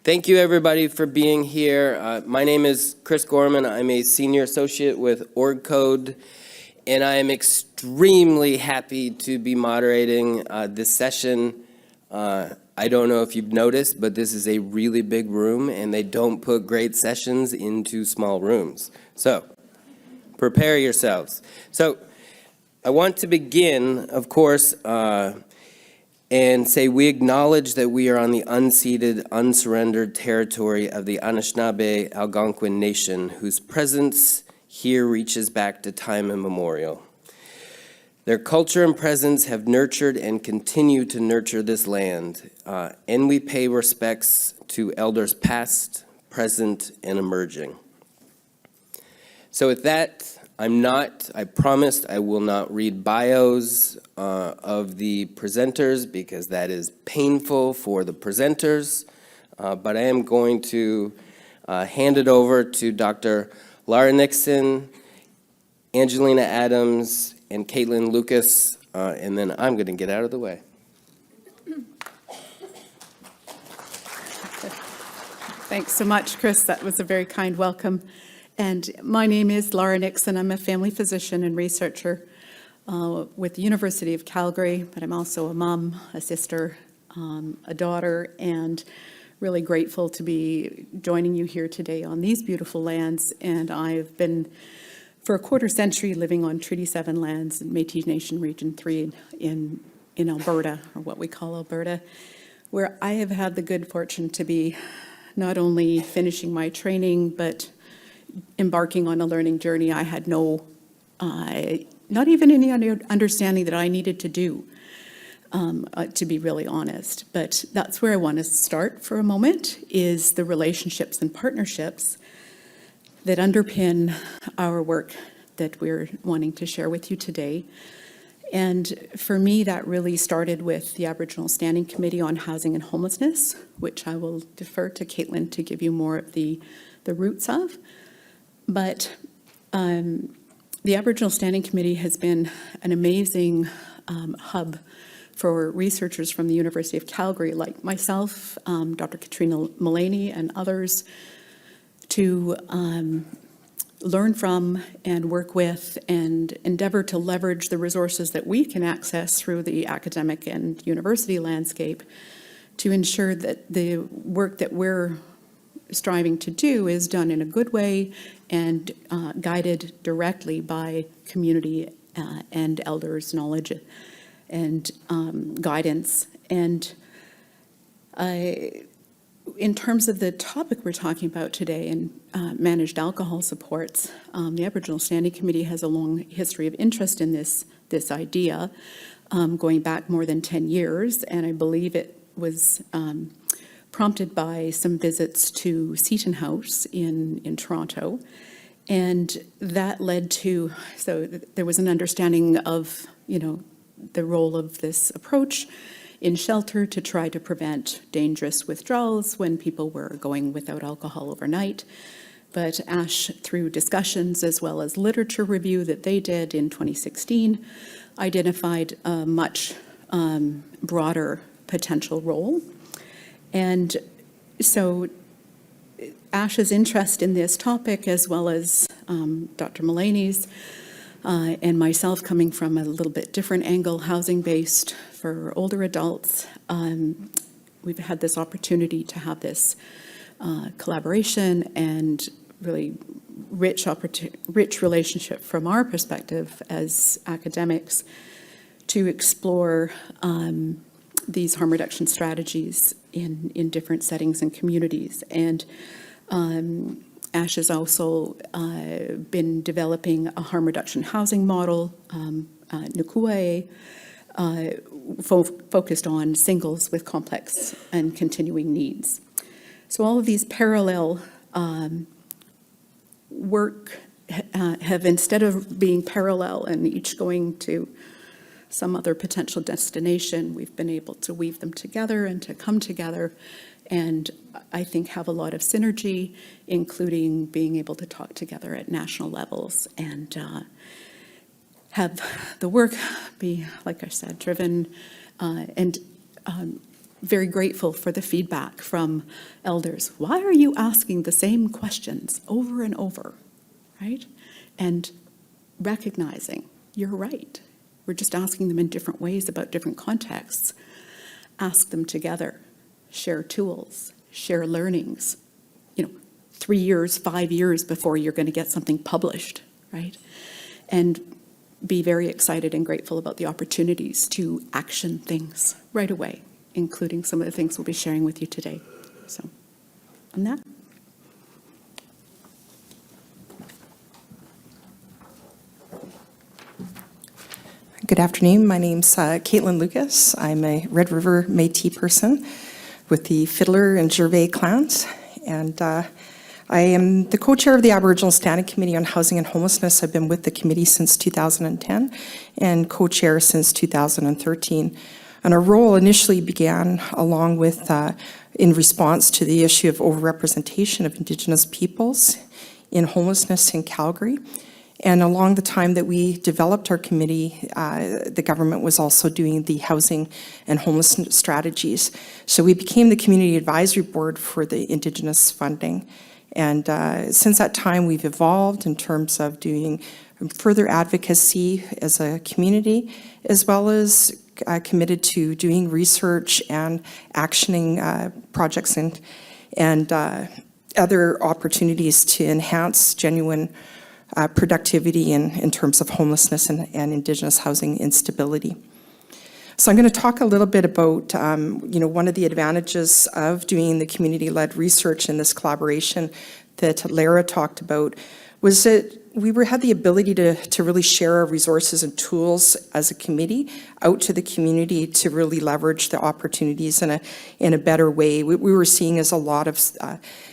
Thank you, everybody, for being here. My name is Chris Gorman. I'm a senior associate with OrgCode, and I am extremely happy to be moderating this session. I don't know if you've noticed, but this is a really big room, and they don't put great sessions into small rooms. So prepare yourselves. So I want to begin, of course, and say we acknowledge that we are on the unceded, unsurrendered territory of the Anishinaabe Algonquin Nation, whose presence here reaches back to time immemorial. Their culture and presence have nurtured and continue to nurture this land, and we pay respects to elders past, present, and emerging. So with that, I promised I will not read bios of the presenters because that is painful for the presenters, but I am going to hand it over to Dr. Lara Nixon, Angelina Adams, and Katelyn Lucas, and then I'm going to get out of the way. Thanks so much, Chris. That was a very kind welcome. And my name is Lara Nixon. I'm a family physician and researcher with the University of Calgary, but I'm also a mom, a sister, a daughter, and really grateful to be joining you here today on these beautiful lands. And I've been, for a quarter century, living on Treaty 7 lands in Métis Nation Region 3 in Alberta, or what we call Alberta, where I have had the good fortune to be not only finishing my training, but embarking on a learning journey I had not even any understanding that I needed to do, to be really honest. But that's where I want to start for a moment, is the relationships and partnerships that underpin our work that we're wanting to share with you today. And for me, that really started with the Aboriginal Standing Committee on Housing and Homelessness, which I will defer to Katelyn to give you more of the roots of. But the Aboriginal Standing Committee has been an amazing hub for researchers from the University of Calgary, like myself, Dr. Katrina, Milaney, and others, to learn from and work with and endeavor to leverage the resources that we can access through the academic and university landscape to ensure that the work that we're striving to do is done in a good way and guided directly by community and elders' knowledge and guidance. And in terms of the topic we're talking about today, and managed alcohol supports, the Aboriginal Standing Committee has a long history of interest in this idea, going back more than 10 years, and I believe it was prompted by some visits to Seton House in Toronto. And that led to, so there was an understanding of, the role of this approach in shelter to try to prevent dangerous withdrawals when people were going without alcohol overnight. But ASH, through discussions as well as literature review that they did in 2016, identified a much broader potential role. And so ASH's interest in this topic, as well as Dr. Milaney's and myself coming from a little bit different angle, housing-based for older adults, we've had this opportunity to have this collaboration and really rich relationship from our perspective as academics to explore these harm reduction strategies in different settings and communities. And ASH has also been developing a harm reduction housing model, Nukuae, focused on singles with complex and continuing needs. So all of these parallel work have, instead of being parallel and each going to some other potential destination, we've been able to weave them together and to come together and I think have a lot of synergy, including being able to talk together at national levels and have the work be, like I said, driven and very grateful for the feedback from elders. Why are you asking the same questions over and over, right? And recognizing, you're right. We're just asking them in different ways about different contexts. Ask them together, share tools, share learnings, 3 years, 5 years before you're going to get something published, right? And be very excited and grateful about the opportunities to action things right away, including some of the things we'll be sharing with you today. So, on that. Good afternoon. My name's Katelyn Lucas. I'm a Red River Métis person with the Fiddler and Gervais clans, and I am the co-chair of the Aboriginal Standing Committee on Housing and Homelessness. I've been with the committee since 2010 and co-chair since 2013. And our role initially began along with, in response to the issue of overrepresentation of Indigenous peoples in homelessness in Calgary. And along the time that we developed our committee, the government was also doing the housing and homelessness strategies. So we became the community advisory board for the Indigenous funding. And since that time, we've evolved in terms of doing further advocacy as a community, as well as committed to doing research and actioning projects and other opportunities to enhance genuine productivity in terms of homelessness and Indigenous housing instability. So I'm going to talk a little bit about, one of the advantages of doing the community-led research in this collaboration that Lara talked about was that we had the ability to really share our resources and tools as a committee out to the community to really leverage the opportunities in a better way. We were seeing as a lot of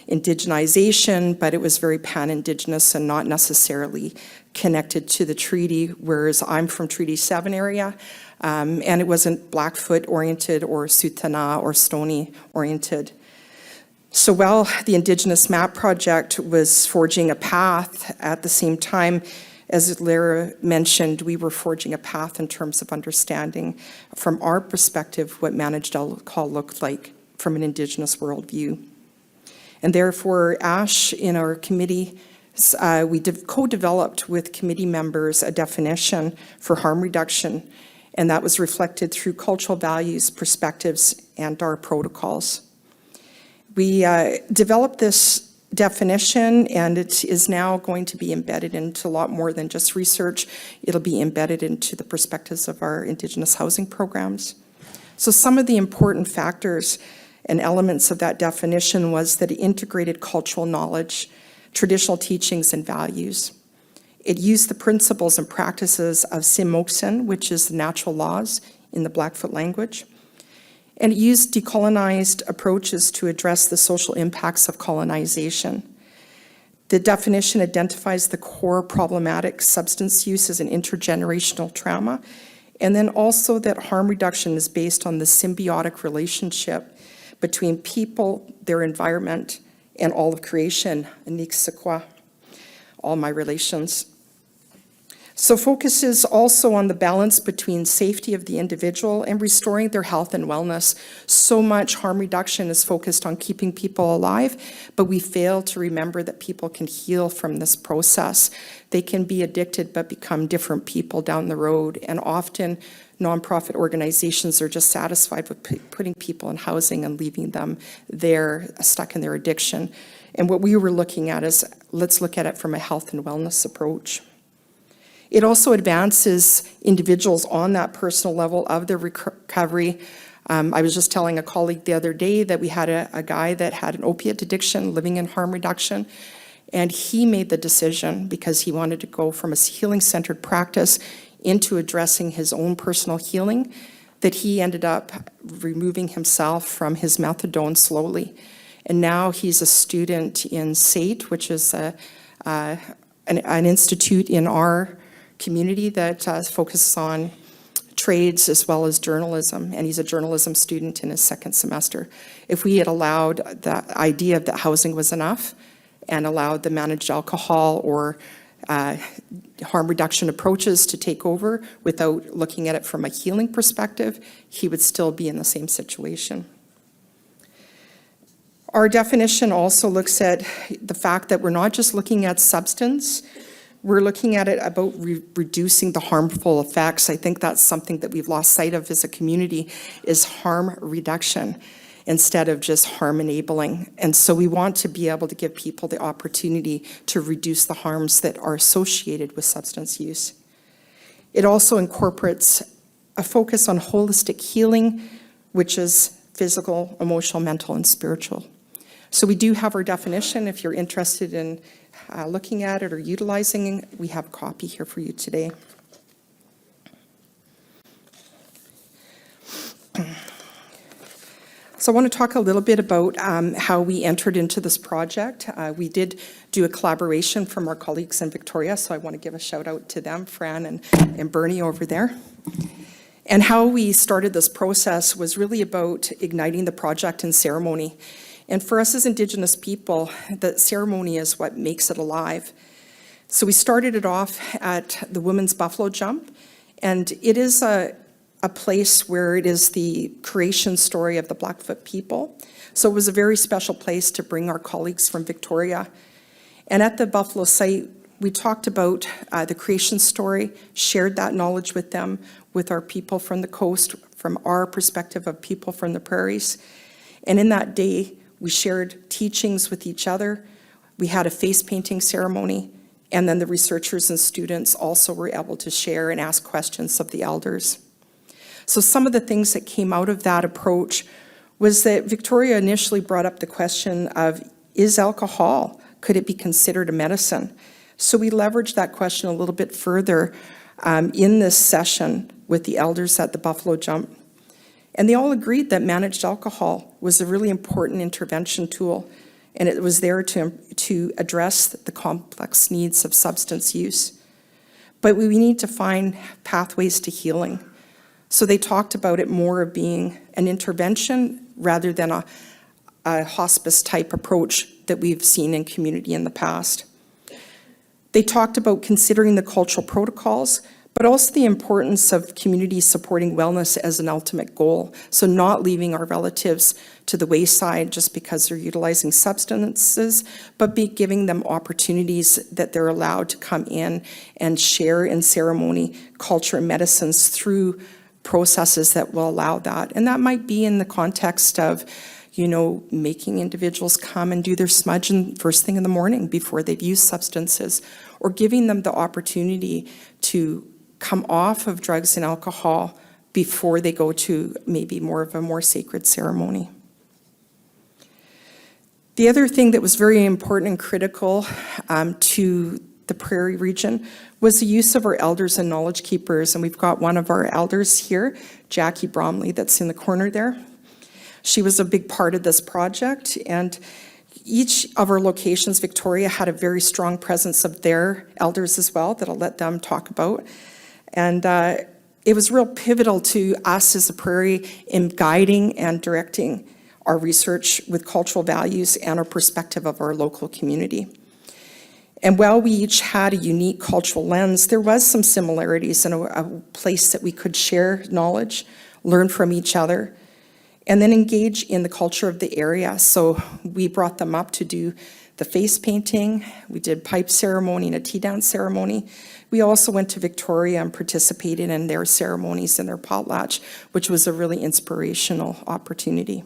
indigenization, but it was very pan-Indigenous and not necessarily connected to the treaty, whereas I'm from Treaty 7 area, and it wasn't Blackfoot-oriented or Sutana or Stoney-oriented. So while the Indigenous Map Project was forging a path, at the same time, as Lara mentioned, we were forging a path in terms of understanding from our perspective what managed alcohol looked like from an Indigenous worldview. And therefore, ASH in our committee, we co-developed with committee members a definition for harm reduction, and that was reflected through cultural values, perspectives, and our protocols. We developed this definition, and it is now going to be embedded into a lot more than just research. It'll be embedded into the perspectives of our Indigenous housing programs. So some of the important factors and elements of that definition was that it integrated cultural knowledge, traditional teachings, and values. It used the principles and practices of Simoksen, which is the natural laws in the Blackfoot language. And it used decolonized approaches to address the social impacts of colonization. The definition identifies the core problematic substance use as an intergenerational trauma, and then also that harm reduction is based on the symbiotic relationship between people, their environment, and all of creation, Niksakwa, all my relations. So focuses also on the balance between safety of the individual and restoring their health and wellness. So much harm reduction is focused on keeping people alive, but we fail to remember that people can heal from this process. They can be addicted but become different people down the road, and often nonprofit organizations are just satisfied with putting people in housing and leaving them there, stuck in their addiction. And what we were looking at is, let's look at it from a health and wellness approach. It also advances individuals on that personal level of their recovery. I was just telling a colleague the other day that we had a guy that had an opiate addiction living in harm reduction, and he made the decision because he wanted to go from a healing-centered practice into addressing his own personal healing, that he ended up removing himself from his methadone slowly. And now he's a student in SAIT, which is an institute in our community that focuses on trades as well as journalism, and he's a journalism student in his second semester. If we had allowed the idea that housing was enough and allowed the managed alcohol or harm reduction approaches to take over without looking at it from a healing perspective, he would still be in the same situation. Our definition also looks at the fact that we're not just looking at substance, we're looking at it about reducing the harmful effects. I think that's something that we've lost sight of as a community, is harm reduction instead of just harm enabling. And so we want to be able to give people the opportunity to reduce the harms that are associated with substance use. It also incorporates a focus on holistic healing, which is physical, emotional, mental, and spiritual. So we do have our definition. If you're interested in looking at it or utilizing it, we have a copy here for you today. So I want to talk a little bit about how we entered into this project. We did do a collaboration from our colleagues in Victoria, so I want to give a shout out to them, Fran and Bernie over there. And how we started this process was really about igniting the project in ceremony. And for us as Indigenous people, the ceremony is what makes it alive. So we started it off at the Women's Buffalo Jump, and it is a place where it is the creation story of the Blackfoot people. So it was a very special place to bring our colleagues from Victoria. And at the Buffalo site, we talked about the creation story, shared that knowledge with them, with our people from the coast, from our perspective of people from the prairies. And in that day, we shared teachings with each other. We had a face painting ceremony, and then the researchers and students also were able to share and ask questions of the elders. So some of the things that came out of that approach was that Victoria initially brought up the question of, is alcohol, could it be considered a medicine? So we leveraged that question a little bit further in this session with the elders at the Buffalo Jump. And they all agreed that managed alcohol was a really important intervention tool, and it was there to address the complex needs of substance use. But we need to find pathways to healing. So they talked about it more of being an intervention rather than a hospice-type approach that we've seen in community in the past. They talked about considering the cultural protocols, but also the importance of community supporting wellness as an ultimate goal. So not leaving our relatives to the wayside just because they're utilizing substances, but giving them opportunities that they're allowed to come in and share in ceremony, culture, and medicines through processes that will allow that. And that might be in the context of, making individuals come and do their smudging first thing in the morning before they've used substances, or giving them the opportunity to come off of drugs and alcohol before they go to maybe more of a more sacred ceremony. The other thing that was very important and critical to the prairie region was the use of our elders and knowledge keepers. And we've got one of our elders here, Jackie Bromley, that's in the corner there. She was a big part of this project, and each of our locations, Victoria, had a very strong presence of their elders as well that I'll let them talk about. And it was real pivotal to us as a prairie in guiding and directing our research with cultural values and our perspective of our local community. And while we each had a unique cultural lens, there was some similarities in a place that we could share knowledge, learn from each other, and then engage in the culture of the area. So we brought them up to do the face painting. We did pipe ceremony and a tea dance ceremony. We also went to Victoria and participated in their ceremonies and their potlatch, which was a really inspirational opportunity.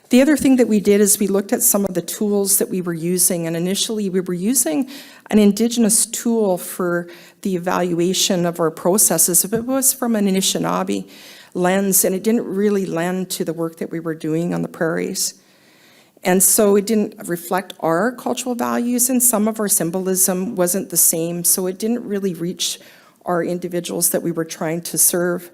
The other thing that we did is we looked at some of the tools that we were using, and initially we were using an Indigenous tool for the evaluation of our processes. It was from an Anishinaabe lens, and it didn't really lend to the work that we were doing on the prairies. And so it didn't reflect our cultural values, and some of our symbolism wasn't the same, so it didn't really reach our individuals that we were trying to serve.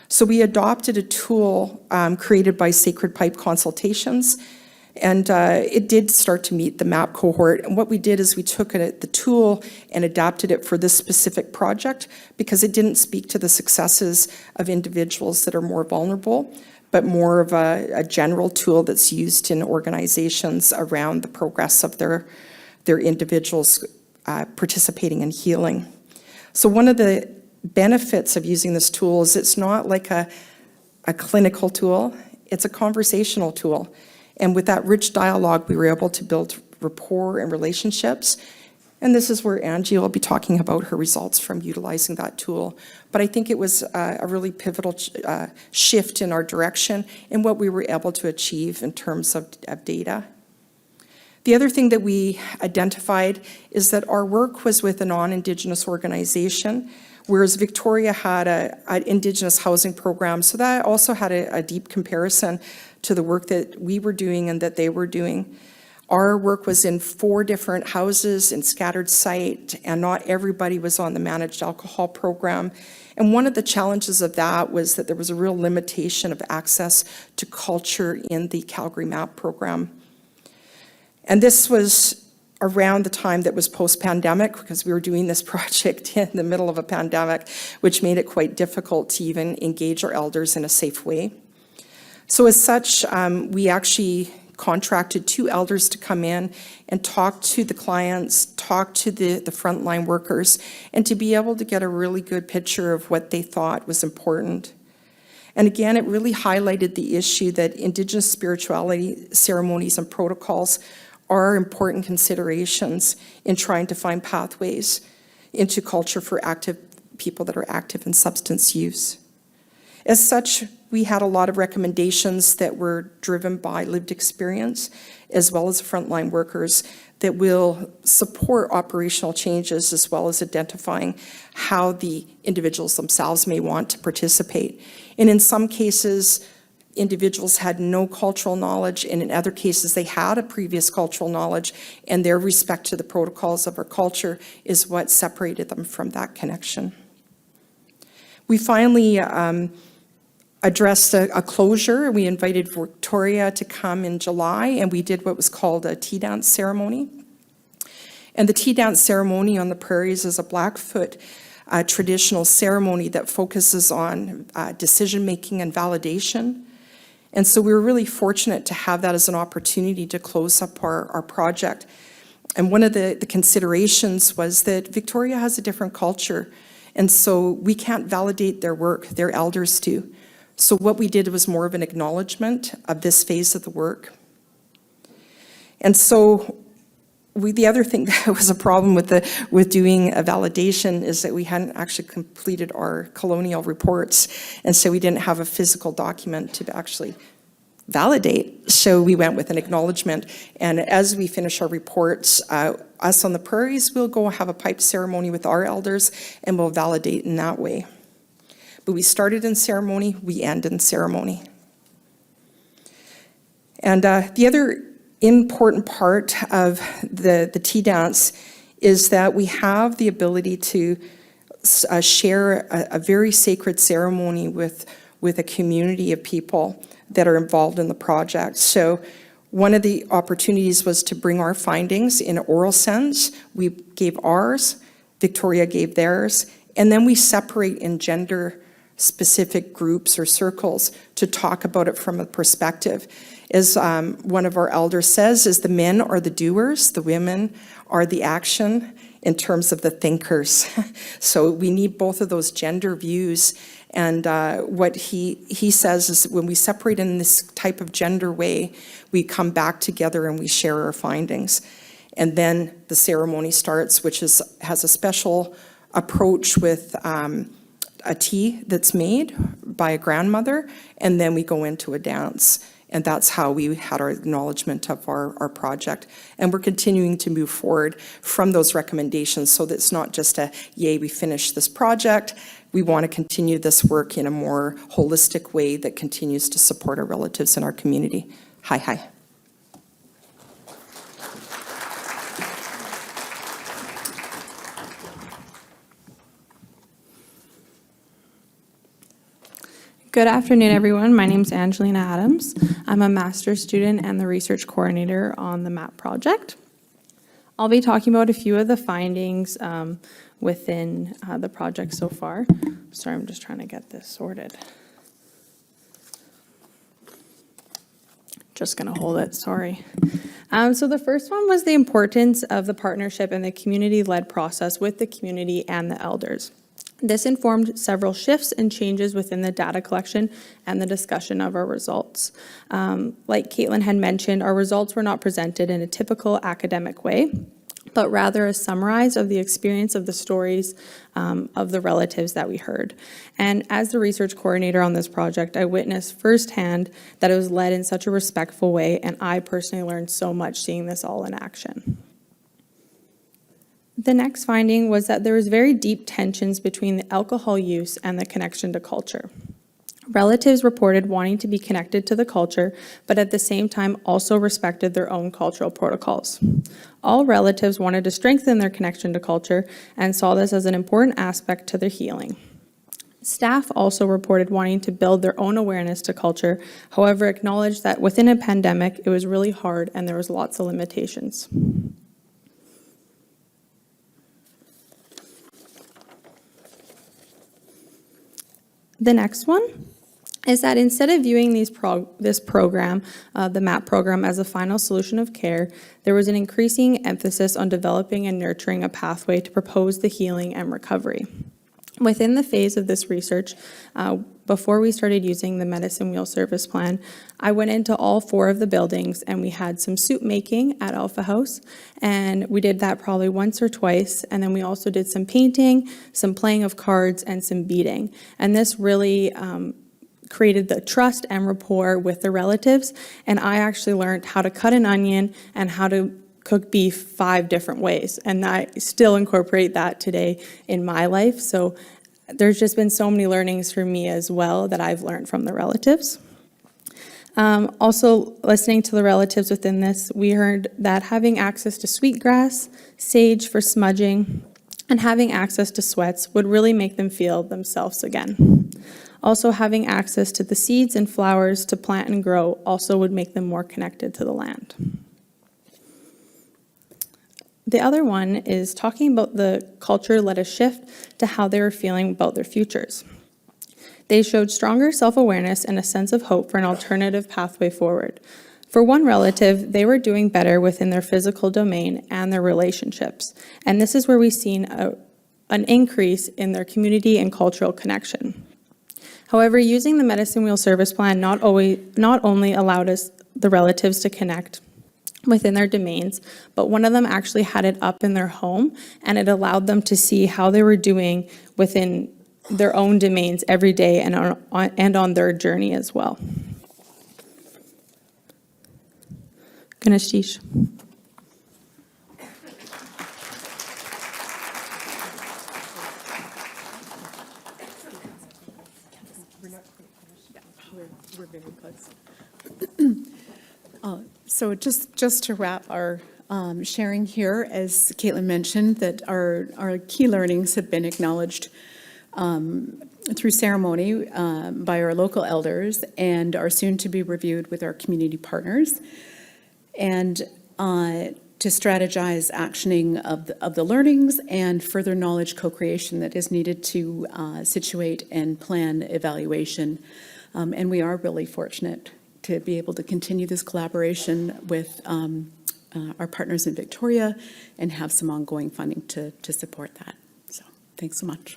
So we adopted a tool created by Sacred Pipe Consultations, and it did start to meet the MAP cohort. And what we did is we took the tool and adapted it for this specific project because it didn't speak to the successes of individuals that are more vulnerable, but more of a general tool that's used in organizations around the progress of their individuals participating in healing. So one of the benefits of using this tool is it's not like a a clinical tool, it's a conversational tool. And with that rich dialogue, we were able to build rapport and relationships. And this is where Angie will be talking about her results from utilizing that tool. But I think it was a really pivotal shift in our direction and what we were able to achieve in terms of data. The other thing that we identified is that our work was with a non-Indigenous organization, whereas Victoria had an Indigenous housing program. So that also had a deep comparison to the work that we were doing and that they were doing. Our work was in 4 different houses in scattered site, and not everybody was on the managed alcohol program. And one of the challenges of that was that there was a real limitation of access to culture in the Calgary MAP program. And this was around the time that was post-pandemic, because we were doing this project in the middle of a pandemic, which made it quite difficult to even engage our elders in a safe way. So as such, we actually contracted 2 elders to come in and talk to the clients, talk to the frontline workers, and to be able to get a really good picture of what they thought was important. And again, it really highlighted the issue that Indigenous spirituality, ceremonies, and protocols are important considerations in trying to find pathways into culture for active people that are active in substance use. As such, we had a lot of recommendations that were driven by lived experience, as well as frontline workers, that will support operational changes, as well as identifying how the individuals themselves may want to participate. And in some cases, individuals had no cultural knowledge, and in other cases, they had a previous cultural knowledge, and their respect to the protocols of our culture is what separated them from that connection. We finally addressed a closure. We invited Victoria to come in July, and we did what was called a tea dance ceremony. And the tea dance ceremony on the prairies is a Blackfoot traditional ceremony that focuses on decision-making and validation. And so we were really fortunate to have that as an opportunity to close up our project. And one of the considerations was that Victoria has a different culture, and so we can't validate their work, their elders do. So what we did was more of an acknowledgement of this phase of the work. And so the other thing that was a problem with doing a validation is that we hadn't actually completed our colonial reports, and so we didn't have a physical document to actually validate. So we went with an acknowledgement, and as we finish our reports, us on the prairies, we'll go have a pipe ceremony with our elders, and we'll validate in that way. But we started in ceremony, we end in ceremony. And the other important part of the tea dance is that we have the ability to share a very sacred ceremony with a community of people that are involved in the project. So one of the opportunities was to bring our findings in oral sense. We gave ours, Victoria gave theirs, and then we separate in gender-specific groups or circles to talk about it from a perspective. As one of our elders says, is the men are the doers, the women are the action in terms of the thinkers. So we need both of those gender views. And what he says is when we separate in this type of gender way, we come back together and we share our findings. And then the ceremony starts, which has a special approach with a tea that's made by a grandmother, and then we go into a dance. And that's how we had our acknowledgement of our project. And we're continuing to move forward from those recommendations so that it's not just a, yay, we finished this project. We want to continue this work in a more holistic way that continues to support our relatives in our community. Hi. Good afternoon, everyone. My name is Angelina Adams. I'm a master's student and the research coordinator on the MAP project. I'll be talking about a few of the findings within the project so far. Sorry, I'm just trying to get this sorted. Just gonna hold it, sorry. So the first one was the importance of the partnership and the community-led process with the community and the elders. This informed several shifts and changes within the data collection and the discussion of our results. Like Katelyn had mentioned, our results were not presented in a typical academic way, but rather a summarize of the experience of the stories of the relatives that we heard. And as the research coordinator on this project, I witnessed firsthand that it was led in such a respectful way, and I personally learned so much seeing this all in action. The next finding was that there was very deep tensions between the alcohol use and the connection to culture. Relatives reported wanting to be connected to the culture, but at the same time also respected their own cultural protocols. All relatives wanted to strengthen their connection to culture and saw this as an important aspect to their healing. Staff also reported wanting to build their own awareness to culture, however acknowledged that within a pandemic it was really hard and there was lots of limitations. The next one is that instead of viewing this program, the MAP program, as a final solution of care, there was an increasing emphasis on developing and nurturing a pathway to propose the healing and recovery. Within the phase of this research, before we started using the medicine wheel service plan, I went into all 4 of the buildings and we had some soup making at Alpha House, and we did that probably once or twice, and then we also did some painting, some playing of cards, and some beading. And this really created the trust and rapport with the relatives, and I actually learned how to cut an onion and how to cook beef 5 different ways, and I still incorporate that today in my life. So there's just been so many learnings for me as well that I've learned from the relatives. Also, listening to the relatives within this, we heard that having access to sweetgrass, sage for smudging, and having access to sweats would really make them feel themselves again. Also, having access to the seeds and flowers to plant and grow also would make them more connected to the land. The other one is talking about the culture led a shift to how they were feeling about their futures. They showed stronger self-awareness and a sense of hope for an alternative pathway forward. For one relative, they were doing better within their physical domain and their relationships. And this is where we've seen an increase in their community and cultural connection. However, using the medicine wheel service plan not only allowed the relatives to connect within their domains, but one of them actually had it up in their home, and it allowed them to see how they were doing within their own domains every day and on their journey as well. Ganeshtish. We're very close. So just to wrap our sharing here, as Katelyn mentioned, that our key learnings have been acknowledged through ceremony by our local elders and are soon to be reviewed with our community partners, and to strategize actioning of the learnings and further knowledge co-creation that is needed to situate and plan evaluation. And we are really fortunate to be able to continue this collaboration with our partners in Victoria and have some ongoing funding to support that. So thanks so much.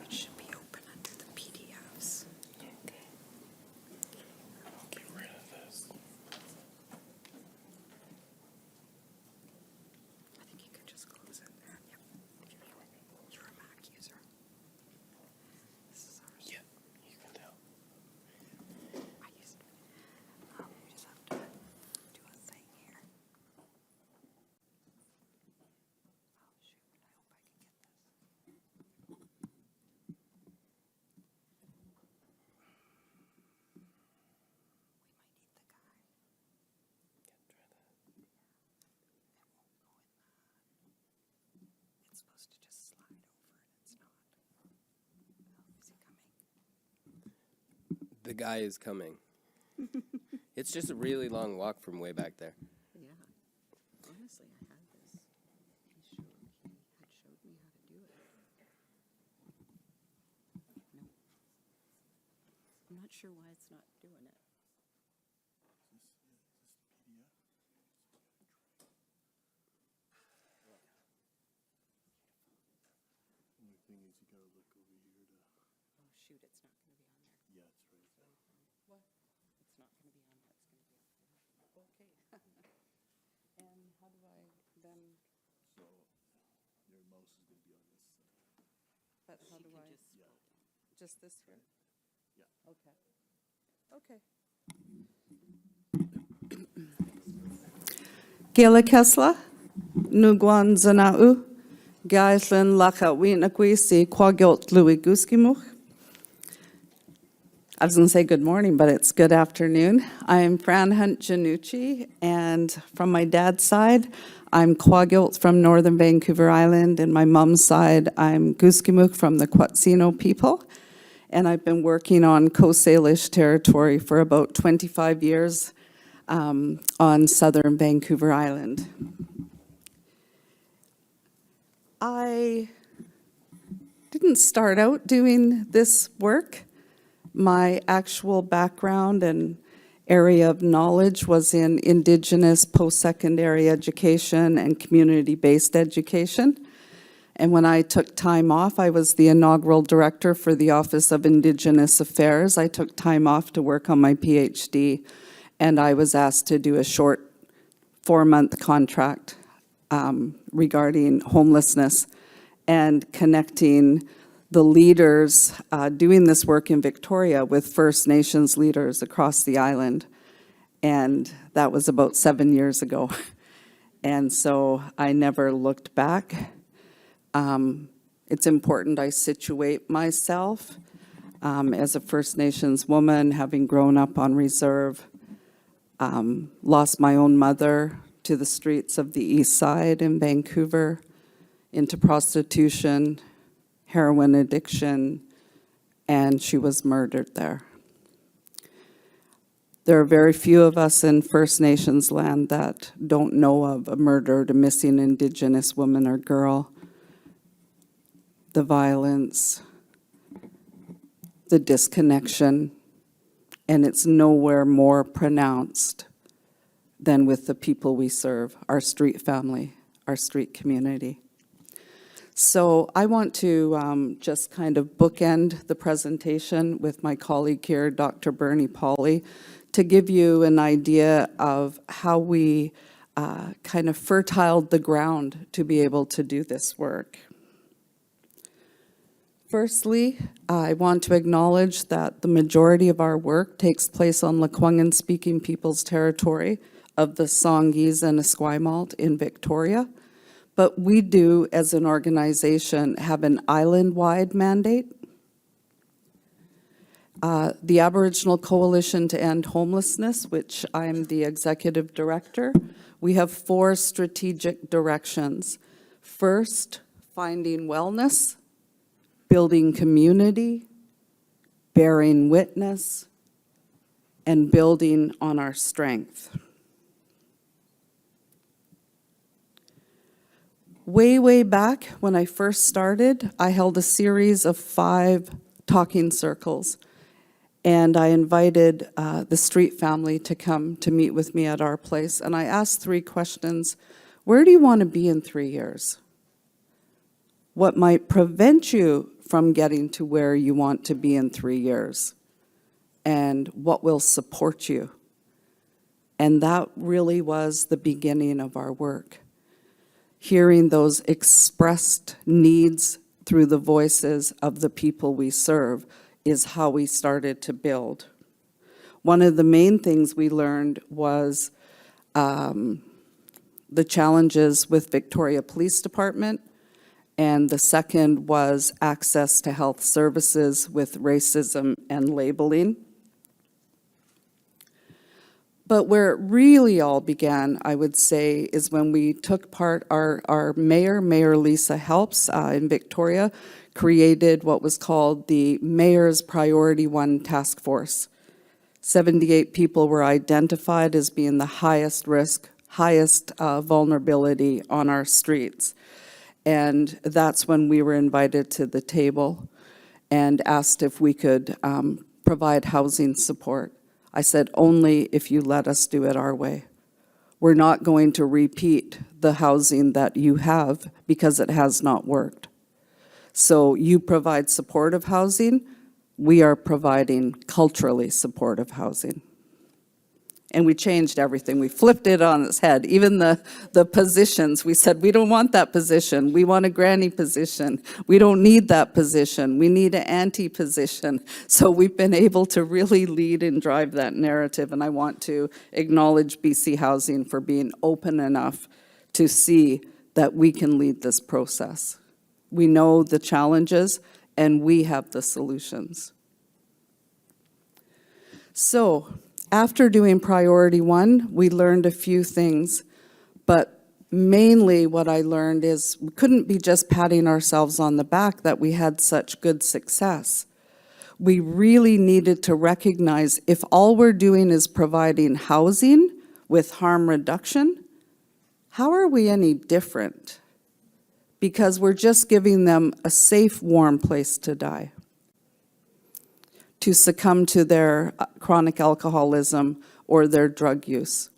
It should be open under the PDFs. Get rid of this. I think you can just close it there. Yep. You're a Mac user. This is ours. Yeah, you can tell. I used to. We just have to do a thing here. Oh, shoot. I hope I can get this. We might need the guy. It's supposed to just slide over and it's not. Is he coming? The guy is coming. It's just a really long walk from way back there. Yeah. Honestly, I had this. He had showed not sure why it's not doing it. Only thing is you gotta look over here to, Oh, shoot, it's not gonna be on there. yeah, it's right there. What? It's not gonna be on there, it's gonna be up there. Okay. And how do I then, So your mouse is gonna be on this side. but how She do can I? just scroll down. Just this here? Yeah. Okay. Okay. Gela Kesla, Nugwan Zanau, Gaislin Laka Winakwi, Si Quagilt Louis Guskimuch. I was going to say good morning, but it's good afternoon. I'm Fran Hunt-Jinnouchi, and from my dad's side, I'm Quagilt from northern Vancouver Island, and my mom's side, I'm Guskimuch from the Quatsino people. And I've been working on Coast Salish territory for about 25 years on southern Vancouver Island. I didn't start out doing this work. My actual background and area of knowledge was in Indigenous post-secondary education and community-based education. And when I took time off, I was the inaugural director for the Office of Indigenous Affairs. I took time off to work on my PhD, and I was asked to do a short 4-month contract regarding homelessness and connecting the leaders doing this work in Victoria with First Nations leaders across the island. And that was about 7 years ago. And so I never looked back. It's important I situate myself as a First Nations woman, having grown up on reserve, lost my own mother to the streets of the East Side in Vancouver, into prostitution, heroin addiction, and she was murdered there. There are very few of us in First Nations land that don't know of a murdered, a missing Indigenous woman or girl. The violence, the disconnection, and it's nowhere more pronounced than with the people we serve, our street family, our street community. So I want to just kind of bookend the presentation with my colleague here, Dr. Bernie Pauly, to give you an idea of how we kind of fertiled the ground to be able to do this work. Firstly, I want to acknowledge that the majority of our work takes place on Lekwungen-speaking people's territory of the Songhees and Esquimalt in Victoria. But we do, as an organization, have an island-wide mandate. The Aboriginal Coalition to End Homelessness, which I'm the executive director, we have 4 strategic directions. First, finding wellness, building community, bearing witness, and building on our strength. Way back when I first started, I held a series of 5 talking circles, and I invited the street family to come to meet with me at our place, and I asked 3 questions. Where do you want to be in 3 years? What might prevent you from getting to where you want to be in 3 years? And what will support you? And that really was the beginning of our work. Hearing those expressed needs through the voices of the people we serve is how we started to build. One of the main things we learned was the challenges with Victoria Police Department, and the second was access to health services with racism and labeling. But where it really all began, I would say, is when we took part, our Mayor Lisa Helps in Victoria, created what was called the Mayor's Priority 1 Task Force. 78 people were identified as being the highest risk, highest vulnerability on our streets. And that's when we were invited to the table and asked if we could provide housing support. I said, only if you let us do it our way. We're not going to repeat the housing that you have because it has not worked. So you provide supportive housing, we are providing culturally supportive housing. And we changed everything. We flipped it on its head. Even the positions, we said, we don't want that position. We want a granny position. We don't need that position. We need an auntie position. So we've been able to really lead and drive that narrative. And I want to acknowledge BC Housing for being open enough to see that we can lead this process. We know the challenges and we have the solutions. So, after doing priority 1, we learned a few things, but mainly what I learned is we couldn't be just patting ourselves on the back that we had such good success. We really needed to recognize if all we're doing is providing housing with harm reduction, how are we any different? Because we're just giving them a safe, warm place to die, to succumb to their chronic alcoholism or their drug use.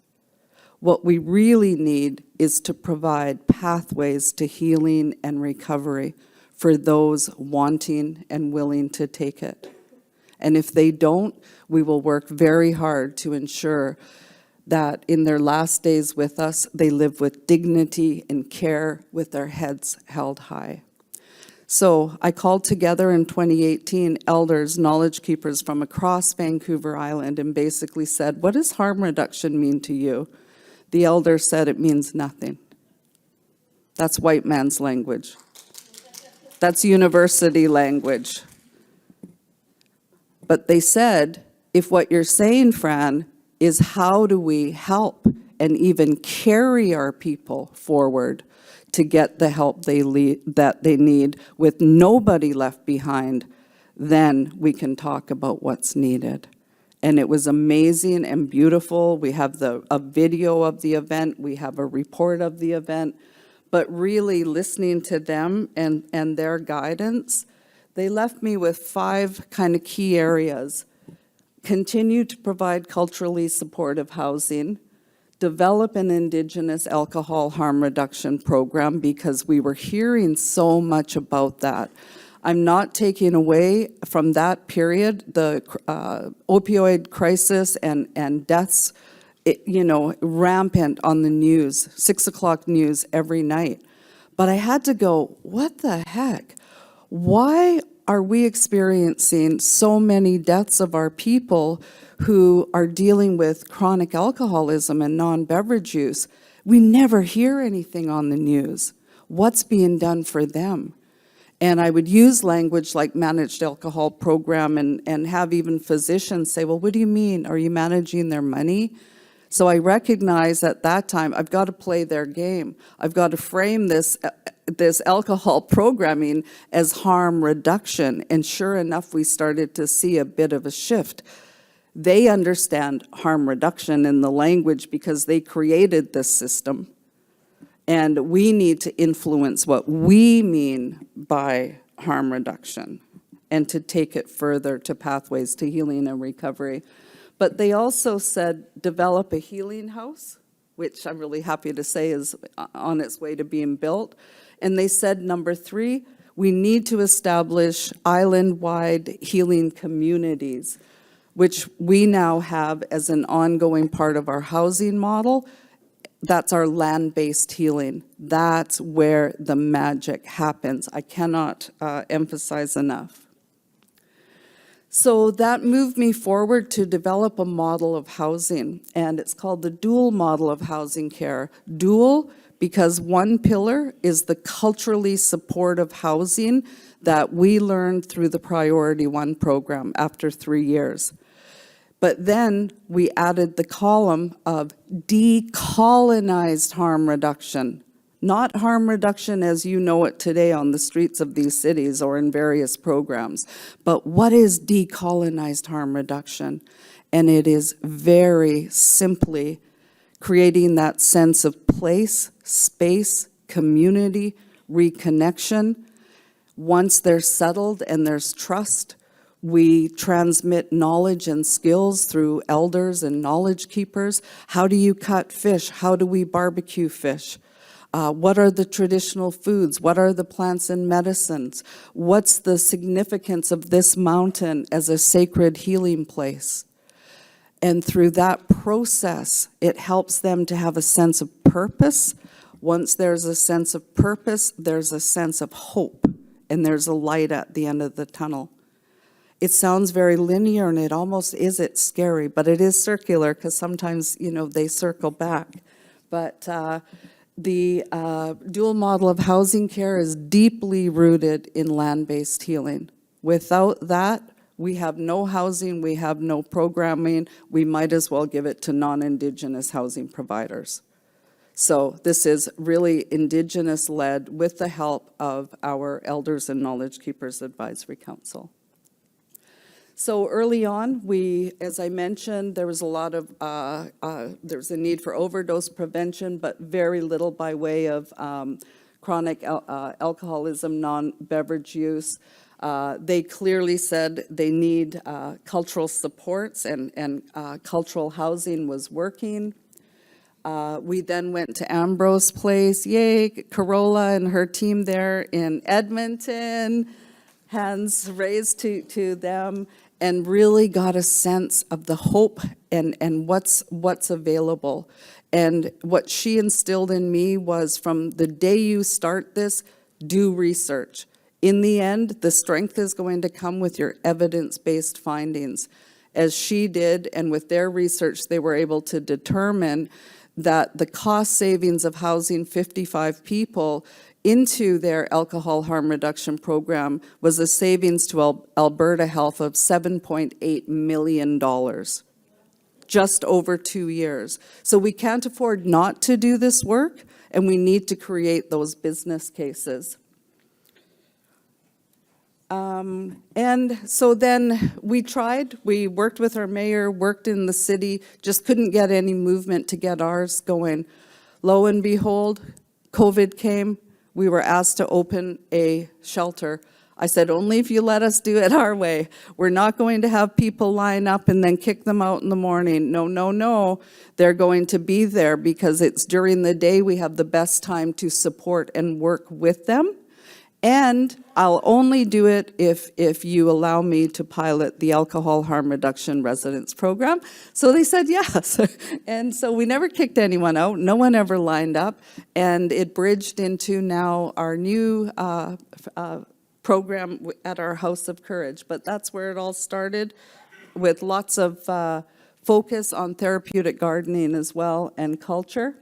What we really need is to provide pathways to healing and recovery for those wanting and willing to take it. And if they don't, we will work very hard to ensure that in their last days with us, they live with dignity and care with their heads held high. So I called together in 2018 elders, knowledge keepers from across Vancouver Island and basically said, what does harm reduction mean to you? The elder said it means nothing. That's white man's language. That's university language. But they said, if what you're saying, Fran, is how do we help and even carry our people forward to get the help that they need with nobody left behind, then we can talk about what's needed. And it was amazing and beautiful. We have a video of the event. We have a report of the event. But really listening to them and their guidance, they left me with 5 kind of key areas. Continue to provide culturally supportive housing, develop an Indigenous alcohol harm reduction program because we were hearing so much about that. I'm not taking away from that period the opioid crisis and deaths, rampant on the news, 6 o'clock news every night. But I had to go, what the heck? Why are we experiencing so many deaths of our people who are dealing with chronic alcoholism and non-beverage use? We never hear anything on the news. What's being done for them? And I would use language like managed alcohol program and have even physicians say, well, what do you mean? Are you managing their money? So I recognize at that time, I've got to play their game. I've got to frame this alcohol programming as harm reduction. And sure enough, we started to see a bit of a shift. They understand harm reduction in the language because they created this system. And we need to influence what we mean by harm reduction and to take it further to pathways to healing and recovery. But they also said, develop a healing house, which I'm really happy to say is on its way to being built. And they said, number 3, we need to establish island-wide healing communities, which we now have as an ongoing part of our housing model. That's our land-based healing. That's where the magic happens. I cannot emphasize enough. So that moved me forward to develop a model of housing, and it's called the dual model of housing care. Dual, because one pillar is the culturally supportive housing that we learned through the Priority 1 program after 3 years. But then we added the column of decolonized harm reduction, not harm reduction as you know it today on the streets of these cities or in various programs. But what is decolonized harm reduction? And it is very simply creating that sense of place, space, community, reconnection. Once they're settled and there's trust, We transmit knowledge and skills through elders and knowledge keepers. How do you cut fish? How do we barbecue fish? What are the traditional foods? What are the plants and medicines? What's the significance of this mountain as a sacred healing place? And through that process, it helps them to have a sense of purpose. Once there's a sense of purpose, there's a sense of hope, and there's a light at the end of the tunnel. It sounds very linear, and it almost is, it's scary, but it is circular, because sometimes, they circle back. But the dual model of housing care is deeply rooted in land-based healing. Without that, we have no housing, we have no programming, we might as well give it to non-Indigenous housing providers. So this is really Indigenous-led with the help of our Elders and Knowledge Keepers Advisory Council. So early on, as I mentioned, there was a lot of, there was a need for overdose prevention, but very little by way of chronic alcoholism, non-beverage use. They clearly said they need cultural supports, and cultural housing was working. We then went to Ambrose Place, yay, Corolla and her team there in Edmonton, hands raised to them, and really got a sense of the hope and what's available. And what she instilled in me was, from the day you start this, do research. In the end, the strength is going to come with your evidence-based findings. As she did, and with their research, they were able to determine that the cost savings of housing 55 people into their alcohol harm reduction program was a savings to Alberta Health of $7.8 million, just over 2 years. So we can't afford not to do this work, and we need to create those business cases. And so then we worked with our mayor, worked in the city, just couldn't get any movement to get ours going. Lo and behold, COVID came. We were asked to open a shelter. I said, only if you let us do it our way. We're not going to have people line up and then kick them out in the morning. No, no, no. They're going to be there because it's during the day we have the best time to support and work with them. And I'll only do it if you allow me to pilot the alcohol harm reduction residence program. So they said yes. And so we never kicked anyone out. No one ever lined up. And it bridged into now our new program at our House of Courage. But that's where it all started, with lots of focus on therapeutic gardening as well, and culture.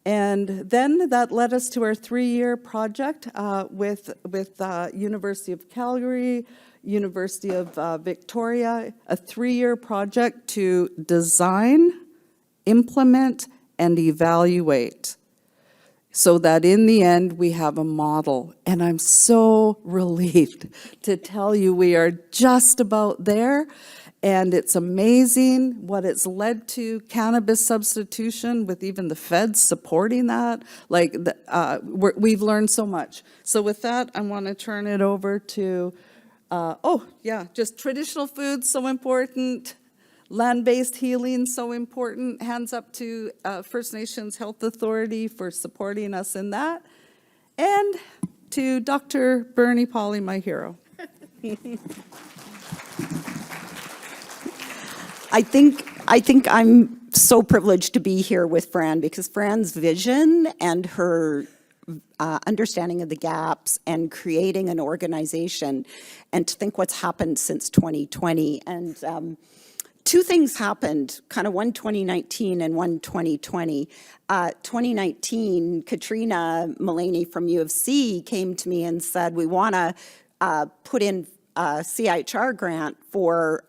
And then that led us to our 3-year project with University of Calgary, University of Victoria, a 3-year project to design, implement, and evaluate, so that in the end we have a model. And I'm so relieved to tell you we are just about there. And it's amazing what it's led to, cannabis substitution, with even the feds supporting that. Like, we've learned so much. So with that, I want to turn it over to, just traditional foods, so important. Land-based healing, so important. Hands up to First Nations Health Authority for supporting us in that. And to Dr. Bernie Pauly, my hero. I think I'm so privileged to be here with Fran, because Fran's vision and her understanding of the gaps and creating an organization, and to think what's happened since 2020. And two things happened, kind of one 2019 and one 2020. 2019, Katrina Milaney from U of C came to me and said, we want to put in a CIHR grant for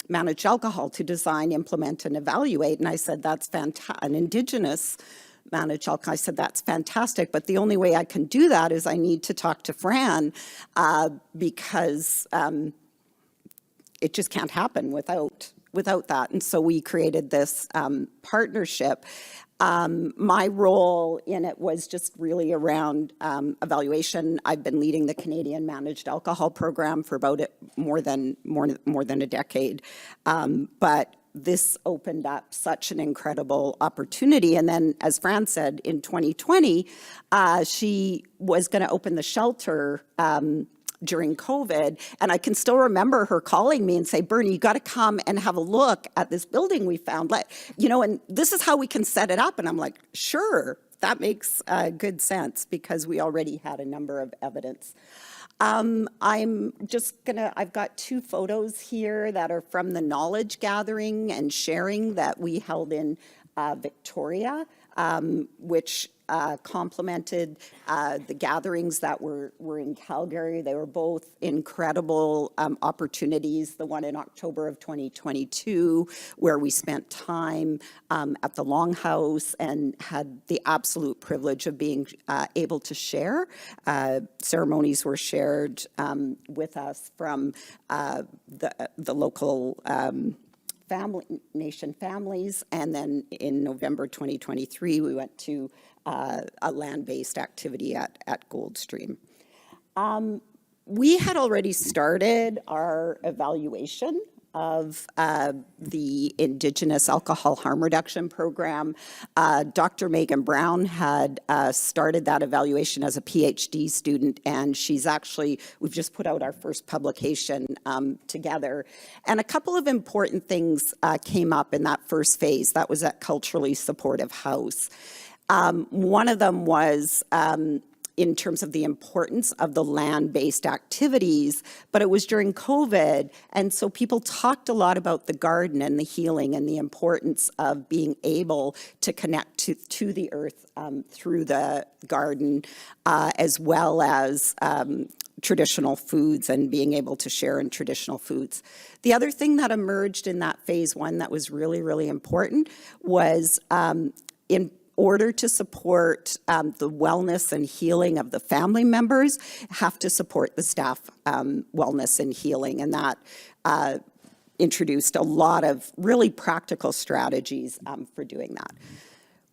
managed alcohol to design, implement, and evaluate. And I said, that's fantastic. An Indigenous managed alcohol. I said, that's fantastic, but the only way I can do that is I need to talk to Fran, because it just can't happen without without that. And so we created this partnership. My role in it was just really around evaluation. I've been leading the Canadian Managed Alcohol Program for about more than a decade. But this opened up such an incredible opportunity. And then, as Fran said, in 2020, she was going to open the shelter during COVID. And I can still remember her calling me and say, Bernie, you got to come and have a look at this building we found. And this is how we can set it up. And I'm like, sure, that makes good sense because we already had a number of evidence. I've got 2 photos here that are from the knowledge gathering and sharing that we held in Victoria, which complemented the gatherings that were in Calgary. They were both incredible opportunities. The one in October of 2022, where we spent time at the Longhouse and had the absolute privilege of being able to share. Ceremonies were shared with us from the local nation families, and then in November 2023 we went to a land-based activity at Goldstream. We had already started our evaluation of the Indigenous Alcohol Harm Reduction Program. Dr. Megan Brown had started that evaluation as a PhD student, and we've just put out our first publication together. And a couple of important things came up in that first phase. That was at Culturally Supportive House. One of them was in terms of the importance of the land-based activities, but it was during COVID, and so people talked a lot about the garden and the healing and the importance of being able to connect to the earth through the garden, as well as traditional foods and being able to share in traditional foods. The other thing that emerged in that phase 1 that was really, really important was in order to support the wellness and healing of the family members, have to support the staff wellness and healing. And that introduced a lot of really practical strategies for doing that.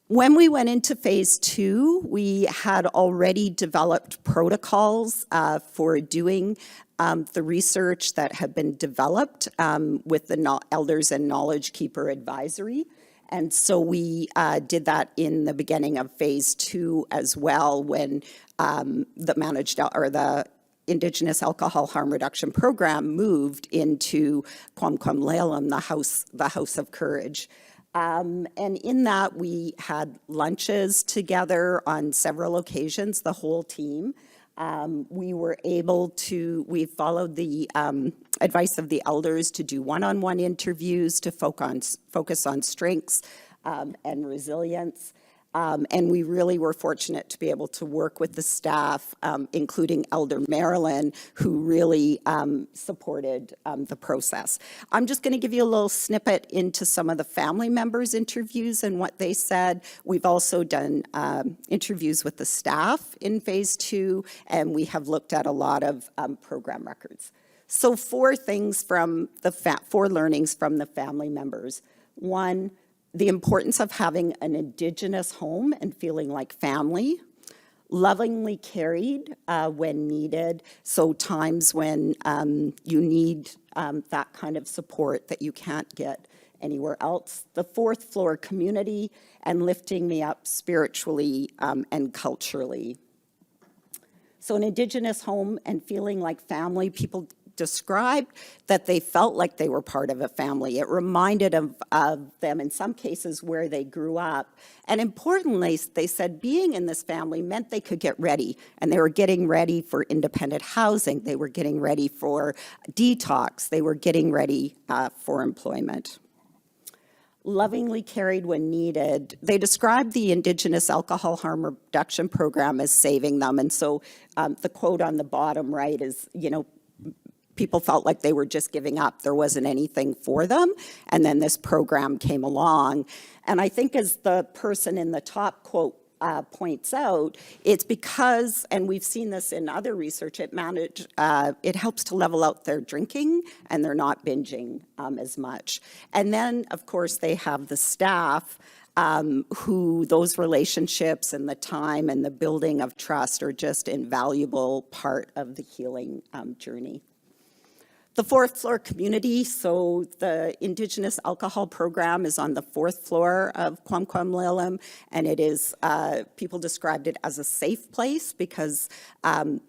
When we went into phase 2, we had already developed protocols for doing the research that had been developed with the Elders and Knowledge Keeper Advisory. And so we did that in the beginning of phase 2 as well, when the Indigenous Alcohol Harm Reduction Program moved into Kwamkwamlalam, the House of Courage. And in that, we had lunches together on several occasions, the whole team. We followed the advice of the elders to do one-on-one interviews to focus on strengths and resilience. And we really were fortunate to be able to work with the staff, including Elder Marilyn, who really supported the process. I'm just going to give you a little snippet into some of the family members' interviews and what they said. We've also done interviews with the staff in phase 2, and we have looked at a lot of program records. So 4 learnings from the family members. 1, the importance of having an Indigenous home and feeling like family, lovingly carried when needed, so times when you need that kind of support that you can't get anywhere else. The 4th floor community, and lifting me up spiritually and culturally. So an Indigenous home and feeling like family, people described that they felt like they were part of a family. It reminded of them in some cases where they grew up. And importantly, they said being in this family meant they could get ready, and they were getting ready for independent housing. They were getting ready for detox. They were getting ready for employment. Lovingly carried when needed. They described the Indigenous Alcohol Harm Reduction Program as saving them. And so the quote on the bottom right is, people felt like they were just giving up. There wasn't anything for them. And then this program came along. And I think as the person in the top quote points out, it's because, and we've seen this in other research, it helps to level out their drinking, and they're not binging as much. And then, of course, they have the staff who those relationships and the time and the building of trust are just invaluable part of the healing journey. The fourth floor community, so the Indigenous alcohol program is on the fourth floor of Kwamkwamlilam, and it is, people described it as a safe place because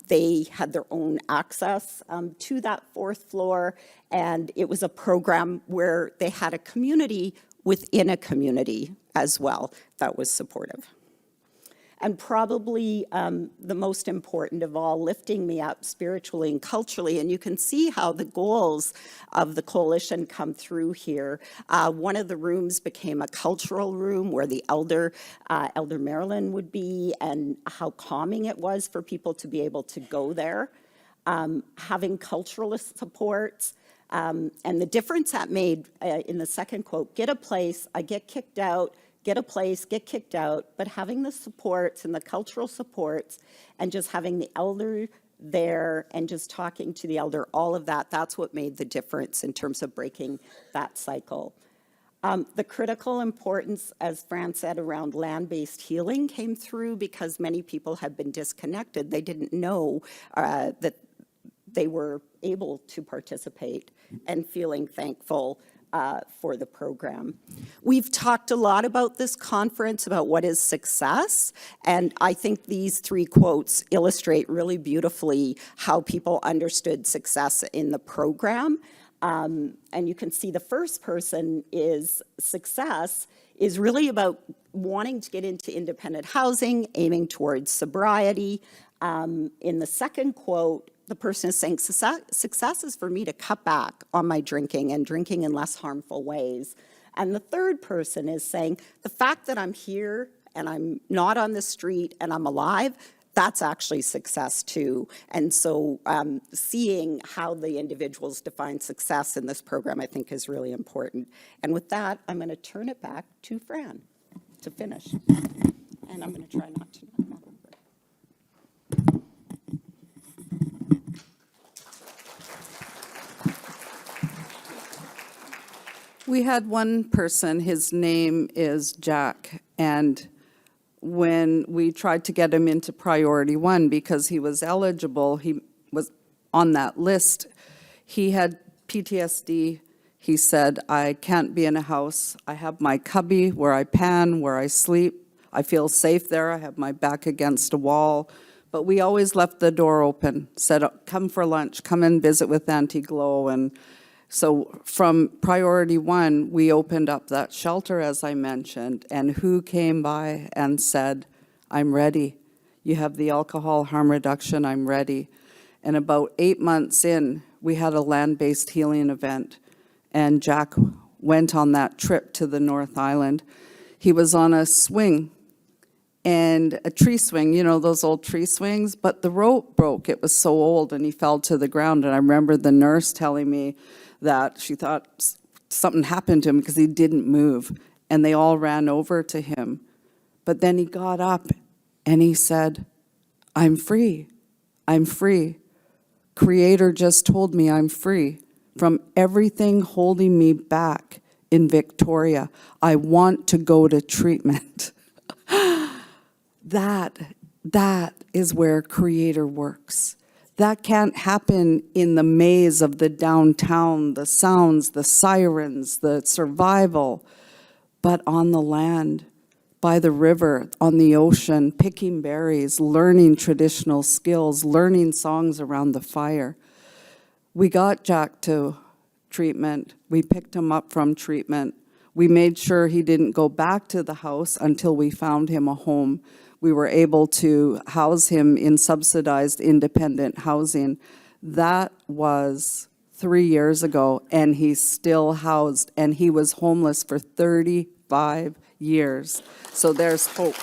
they had their own access to that fourth floor, and it was a program where they had a community within a community as well that was supportive. And probably the most important of all, lifting me up spiritually and culturally. And you can see how the goals of the coalition come through here. One of the rooms became a cultural room where the Elder Marilyn would be, and how calming it was for people to be able to go there. Having cultural supports. And the difference that made in the second quote, get a place, I get kicked out, get a place, get kicked out, but having the supports and the cultural supports and just having the elder there and just talking to the elder, all of that, that's what made the difference in terms of breaking that cycle. The critical importance, as Fran said, around land-based healing came through because many people had been disconnected. They didn't know that they were able to participate, and feeling thankful for the program. We've talked a lot about this conference, about what is success, and I think these three quotes illustrate really beautifully how people understood success in the program. And you can see the first person is success is really about wanting to get into independent housing, aiming towards sobriety. In the second quote, the person is saying, success is for me to cut back on my drinking and drinking in less harmful ways. And the third person is saying, the fact that I'm here and I'm not on the street and I'm alive, that's actually success too. And so seeing how the individuals define success in this program, I think, is really important. And with that, I'm going to turn it back to Fran to finish. And I'm going to try not to knock that over. We had one person, his name is Jack, and when we tried to get him into priority one because he was eligible, he was on that list, he had PTSD. He said, I can't be in a house. I have my cubby where I pan, where I sleep. I feel safe there. I have my back against a wall. But we always left the door open, said, come for lunch, come and visit with Auntie Glow. And so from priority one, we opened up that shelter, as I mentioned, and who came by and said, I'm ready. You have the alcohol harm reduction, I'm ready. And about 8 months in, we had a land-based healing event, and Jack went on that trip to the North Island. He was on a swing, and a tree swing, you know, those old tree swings, but the rope broke. It was so old, and he fell to the ground. And I remember the nurse telling me that she thought something happened to him because he didn't move, and they all ran over to him. But then he got up and he said, I'm free. I'm free. Creator just told me I'm free from everything holding me back in Victoria. I want to go to treatment. That is where Creator works. That can't happen in the maze of the downtown, the sounds, the sirens, the survival, but on the land, by the river, on the ocean, picking berries, learning traditional skills, learning songs around the fire. We got Jack to treatment. We picked him up from treatment. We made sure he didn't go back to the house until we found him a home. We were able to house him in subsidized independent housing. That was 3 years ago, and he's still housed, and he was homeless for 35 years. So there's hope.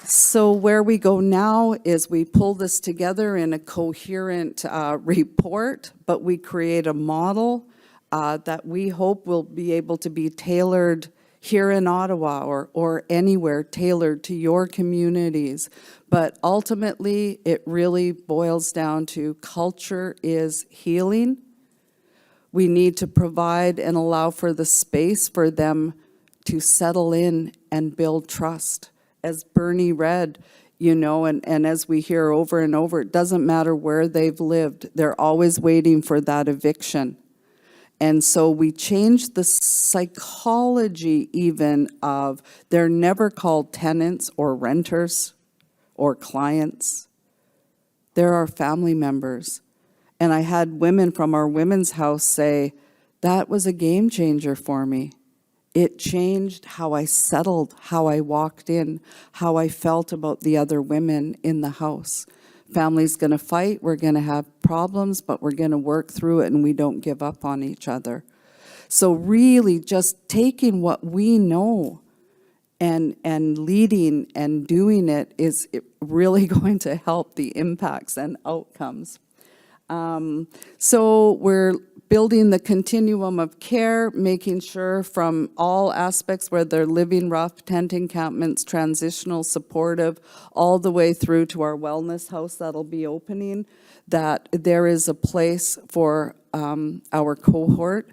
So where we go now is we pull this together in a coherent report, but we create a model that we hope will be able to be tailored here in Ottawa or anywhere tailored to your communities. But ultimately, it really boils down to culture is healing. We need to provide and allow for the space for them to settle in and build trust. As Bernie read, you know, and as we hear over and over, it doesn't matter where they've lived, they're always waiting for that eviction. And so we changed the psychology even of they're never called tenants or renters or clients. They're our family members. And I had women from our women's house say, that was a game changer for me. It changed how I settled, how I walked in, how I felt about the other women in the house. Family's going to fight, we're going to have problems, but we're going to work through it and we don't give up on each other. So really just taking what we know and leading and doing it is really going to help the impacts and outcomes. So we're building the continuum of care, making sure from all aspects, whether they're living rough, tent encampments, transitional, supportive, all the way through to our wellness house that'll be opening, that there is a place for our cohort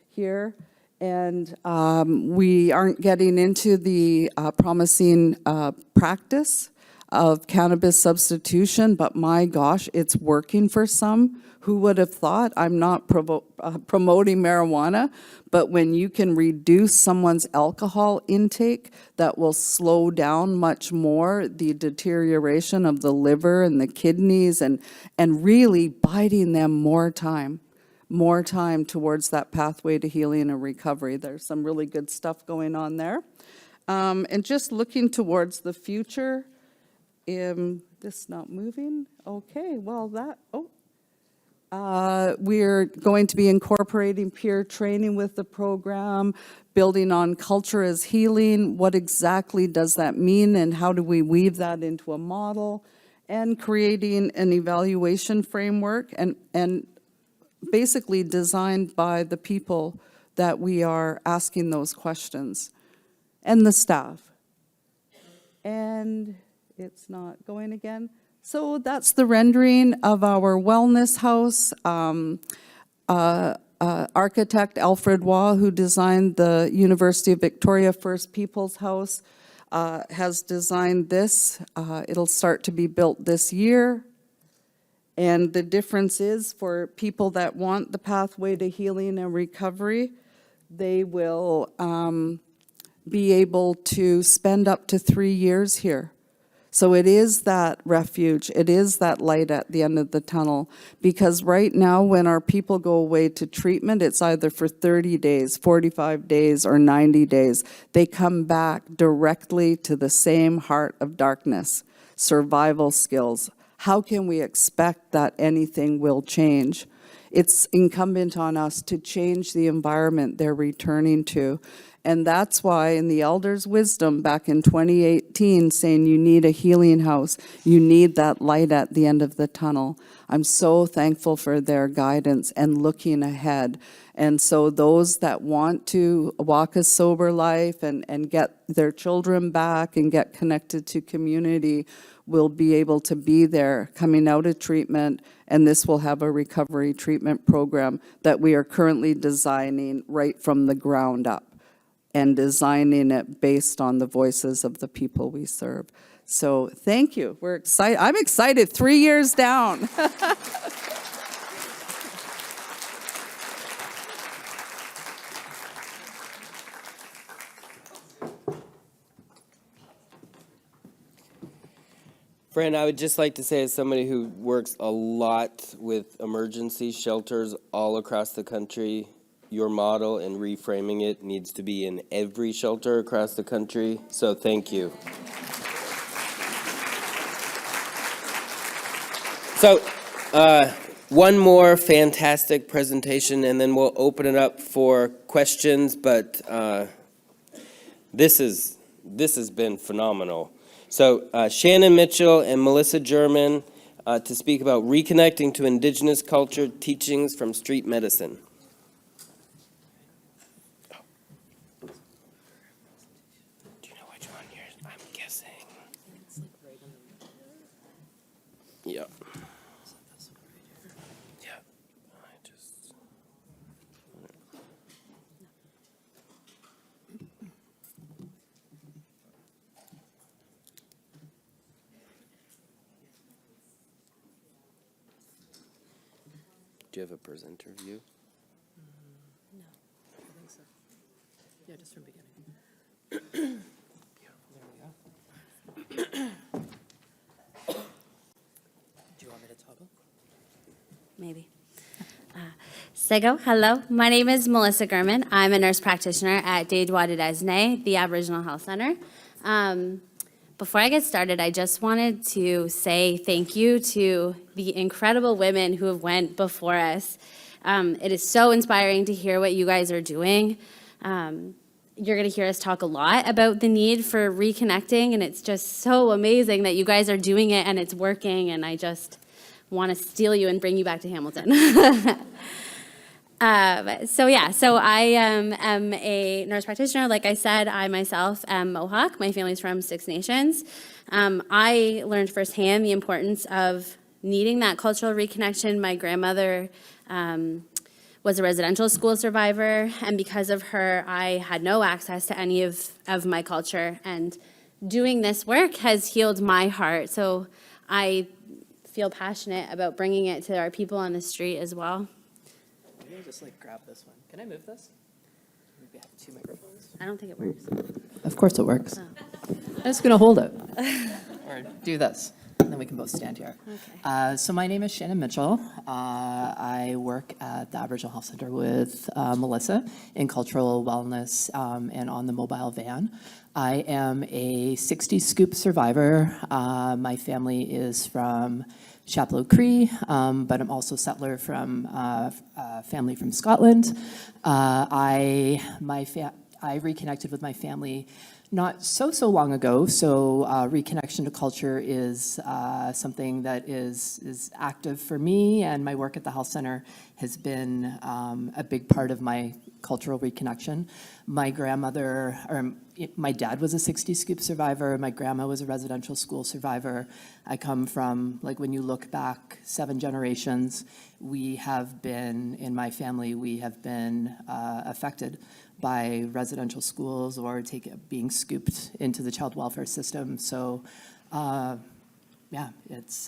here. And we aren't getting into the promising practice of cannabis substitution, but my gosh, it's working for some. Who would have thought? I'm not promoting marijuana, but when you can reduce someone's alcohol intake, that will slow down much more the deterioration of the liver and the kidneys and really biding them more time towards that pathway to healing and recovery. There's some really good stuff going on there. And just looking towards the future, this not moving? Okay, well we're going to be incorporating peer training with the program, building on culture as healing. What exactly does that mean and how do we weave that into a model? And creating an evaluation framework and basically designed by the people that we are asking those questions and the staff. And it's not going again. So that's the rendering of our wellness house. Architect Alfred Waugh, who designed the University of Victoria First Peoples House, has designed this. It'll start to be built this year. And the difference is for people that want the pathway to healing and recovery, they will be able to spend up to 3 years here. So it is that refuge, it is that light at the end of the tunnel, because right now when our people go away to treatment, it's either for 30 days, 45 days, or 90 days. They come back directly to the same heart of darkness, survival skills. How can we expect that anything will change? It's incumbent on us to change the environment they're returning to. And that's why in the elders' wisdom back in 2018 saying you need a healing house, you need that light at the end of the tunnel. I'm so thankful for their guidance and looking ahead. And so those that want to walk a sober life and get their children back and get connected to community will be able to be there coming out of treatment, and this will have a recovery treatment program that we are currently designing right from the ground up, and designing it based on the voices of the people we serve. So thank you. We're excited. I'm excited. 3 years down. Fran, I would just like to say, as somebody who works a lot with emergency shelters all across the country, your model and reframing it needs to be in every shelter across the country, so thank you. So, one more fantastic presentation, and then we'll open it up for questions, but this has been phenomenal. So, Shannon Mitchell and Melissa German to speak about reconnecting to Indigenous culture teachings from street medicine. Yeah. Yeah. I just. Do you have a presenter view? Yeah, just from beginning. There we go. Do you want me to toggle? Maybe. Sego, hello. My name is Melissa Gurman. I'm a nurse practitioner at Decolonized, the Aboriginal Health Center. Before I get started, I just wanted to say thank you to the incredible women who have went before us. It is so inspiring to hear what you guys are doing. You're going to hear us talk a lot about the need for reconnecting, and it's just so amazing that you guys are doing it and it's working, and I just want to steal you and bring you back to Hamilton. So I am a nurse practitioner. Like I said, I myself am Mohawk. My family's from Six Nations. I learned firsthand the importance of needing that cultural reconnection. My grandmother was a residential school survivor, and because of her, I had no access to any of my culture. And doing this work has healed my heart. So I feel passionate about bringing it to our people on the street as well. Maybe I'll just like grab this one. Can I move this? Maybe I have 2 microphones. I don't think it works. Of course it works. Oh. I'm just gonna hold it. Or do this, and then we can both stand here. Okay. So my name is Shannon Mitchell. I work at the Aboriginal Health Center with Melissa in cultural wellness and on the mobile van. I am a 60 scoop survivor. My family is from Chapleau Cree, but I'm also settler from family from Scotland. I reconnected with my family not so long ago, so reconnection to culture is something that is active for me, and my work at the health center has been a big part of my cultural reconnection. My grandmother, or my dad was a 60 scoop survivor. My grandma was a residential school survivor. I come from, like, when you look back 7 generations, we have been, in my family, we have been affected by residential schools or being scooped into the child welfare system. So, yeah, it's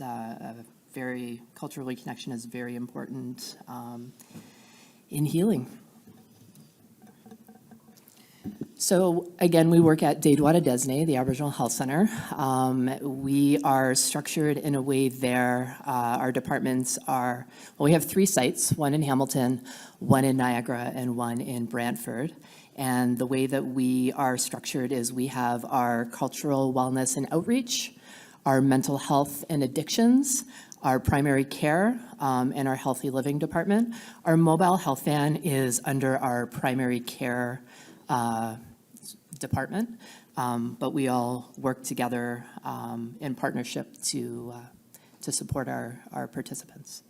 cultural reconnection is very important in healing. So again, we work at Decolonized, the Aboriginal Health Center. We are structured in a way there. Our departments are, well, we have 3 sites, one in Hamilton, one in Niagara, and one in Brantford. And the way that we are structured is we have our cultural wellness and outreach, our mental health and addictions, our primary care, and our healthy living department. Our mobile health van is under our primary care department, but we all work together in partnership to support our participants.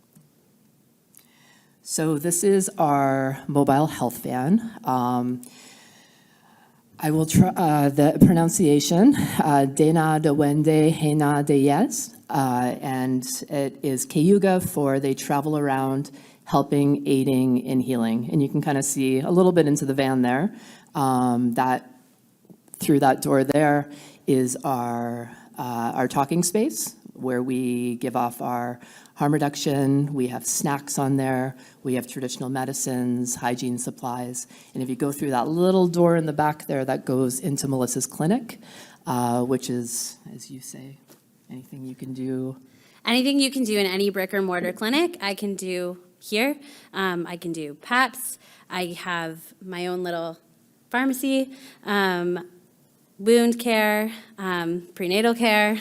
So this is our mobile health van. I will try the pronunciation, Dena de Wende Hena de Yes, and it is Cayuga for they travel around helping, aiding, and healing. And you can kind of see a little bit into the van there. That through that door there is our talking space where we give off our harm reduction. We have snacks on there. We have traditional medicines, hygiene supplies. And if you go through that little door in the back there, that goes into Melissa's clinic, which is, as you say, anything you can do. Anything you can do in any brick or mortar clinic, I can do here. I can do PAPs. I have my own little pharmacy, wound care, prenatal care.